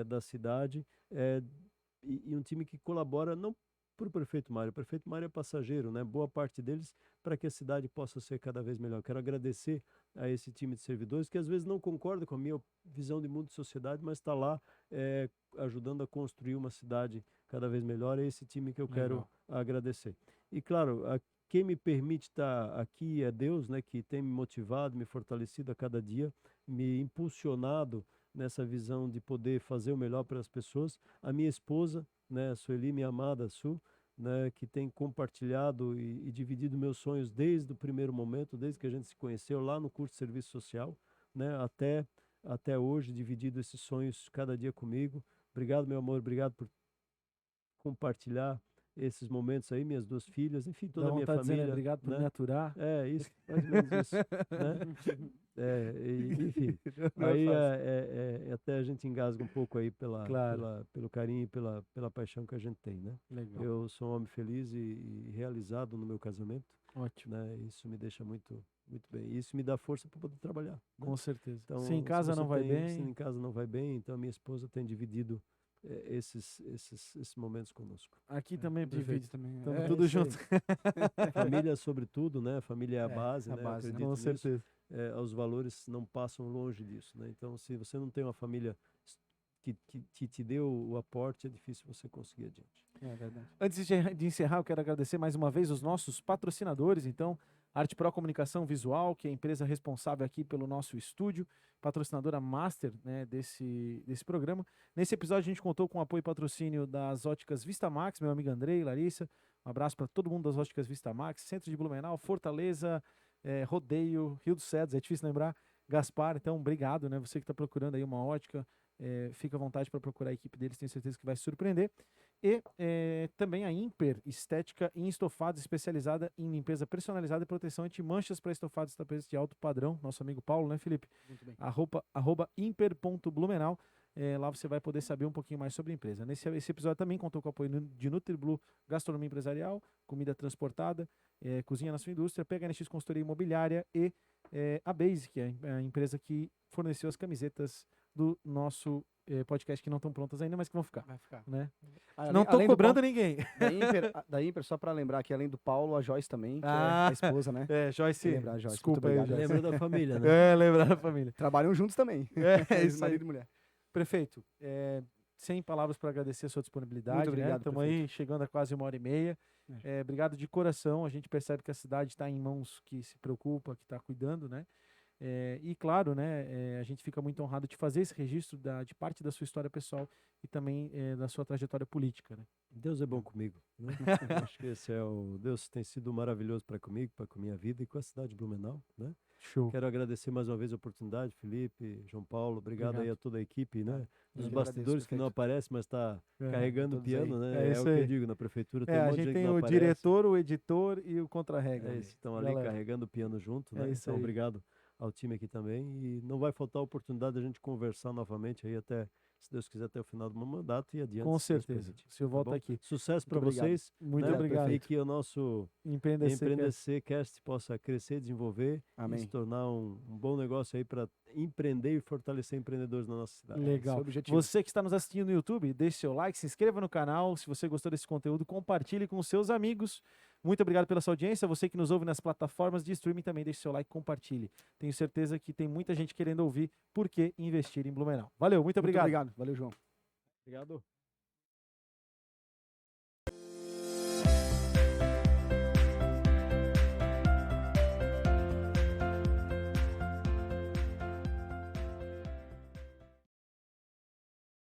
da cidade, e um time que colabora não para o prefeito Mário é passageiro, né? Boa parte deles para que a cidade possa ser cada vez melhor. Quero agradecer a esse time de servidores que às vezes não concorda com a minha visão de mundo e sociedade, mas está lá ajudando a construir uma cidade cada vez melhor. É esse time que eu quero agradecer. E claro, quem me permite estar aqui é Deus, né? Que tem me motivado, me fortalecido a cada dia, me impulsionado nessa visão de poder fazer o melhor para as pessoas. A minha esposa, né, a Sueli, minha amada Su, né, que tem compartilhado e dividido meus sonhos desde o primeiro momento, desde que a gente se conheceu lá no curso de serviço social, né, até hoje, dividido esses sonhos cada dia comigo. Obrigado, meu amor, obrigado por compartilhar esses momentos aí, minhas duas filhas, enfim, toda a minha família. Obrigado por né? me aturar. Isso, mais ou menos isso, né? Enfim, aí até a gente engasga um pouco aí pelo carinho e pela paixão que a gente tem, né? Legal. Eu sou um homem feliz e realizado no meu casamento. Ótimo. Né? Isso me deixa muito, muito bem. Isso me dá força para poder trabalhar. Né? Com certeza. Então, se em casa não vai bem. Se em casa não vai bem, então a minha esposa tem dividido esses momentos conosco. Aqui também, Divide também. Estamos tudo junto. Família sobretudo, né? Família é a base, né? base, Eu Com certeza. os valores não passam longe disso, né? Então, se você não tem uma família que te deu o aporte, é difícil você conseguir adiante. É verdade. Antes de encerrar, eu quero agradecer mais uma vez os nossos patrocinadores. Então, Arte Pro Comunicação Visual, que é a empresa responsável aqui pelo nosso estúdio, patrocinadora master, né, desse programa. Nesse episódio a gente contou com o apoio e patrocínio das óticas Vistamax, meu amigo Andrei, Larissa. Um abraço para todo mundo das óticas Vistamax, Centro de Blumenau, Fortaleza, Rodeio, Rio dos Cedros, é difícil lembrar, Gaspar. Então, obrigado, né? Você que está procurando aí uma ótica, fica à vontade para procurar a equipe deles, tenho certeza que vai se surpreender. E também a Imper Estética em Estofados, especializada em limpeza personalizada e proteção anti-manchas para estofados e tapetes de alto padrão. Nosso amigo Paulo, né, Felipe? Muito bem. @imper.blumenau. Lá você vai poder saber um pouquinho mais sobre a empresa. Esse episódio também contou com o apoio de NutriBlue, Gastronomia Empresarial, Comida Transportada, Cozinha na Sua Indústria, PHNX Consultoria Imobiliária e a Basic, a empresa que forneceu as camisetas do nosso podcast, que não estão prontas ainda, mas que vão ficar. Vai ficar. Né? Além- Não estou além do cobrando ninguém. Da Imper, só para lembrar que além do Paulo, a Joyce também, que é Ah, a esposa, né? Joyce, Lembrar, Joyce. desculpa Muito aí, obrigado, Joyce. Lembra da família, né? Lembrar da família. Trabalham juntos também. É isso aí. Marido e mulher. Prefeito, sem palavras para agradecer a sua disponibilidade. Muito obrigado, Estamos aí chegando a quase 1h30. Obrigado de coração. A gente percebe que a cidade está em mãos que se preocupa, que está cuidando, né? E claro, né, a gente fica muito honrado de fazer esse registro de parte da sua história pessoal e também da sua trajetória política, né? Deus é bom comigo, né? Acho que esse é o Deus tem sido maravilhoso para comigo, para com a minha vida e com a cidade de Blumenau, né? Show. Quero agradecer mais uma vez a oportunidade, Felipe, João Paulo, obrigado aí a toda a equipe, né? Dos Eu que bastidores agradeço, que não aparece, mas está carregando o todos aí. piano, né? É É isso o que eu aí. digo na prefeitura, tem A um monte de gente gente tem que não o aparece. diretor, o editor e o contra-regra. É ali. isso, estão ali Galera, carregando o piano junto, É né? isso Então, aí. obrigado ao time aqui também. E não vai faltar a oportunidade da gente conversar novamente aí até, se Deus quiser, até o final do meu mandato e adiante. Com se Deus certeza. permitir. O senhor Tá volta bom? aqui. Sucesso para obrigado. vocês. Muito né? obrigado. E que o nosso Empreender Cast possa crescer, desenvolver e Amém. se tornar um bom negócio aí para empreender e fortalecer empreendedores na nossa cidade. Esse é Legal. o objetivo. Você que está nos assistindo no YouTube, deixe seu like, se inscreva no canal. Se você gostou desse conteúdo, compartilhe com os seus amigos. Muito obrigado pela sua audiência. Você que nos ouve nas plataformas de streaming também deixe seu like, compartilhe. Tenho certeza que tem muita gente querendo ouvir por que investir em Blumenau. Valeu, muito Muito obrigado. obrigado. Valeu, João. Obrigado.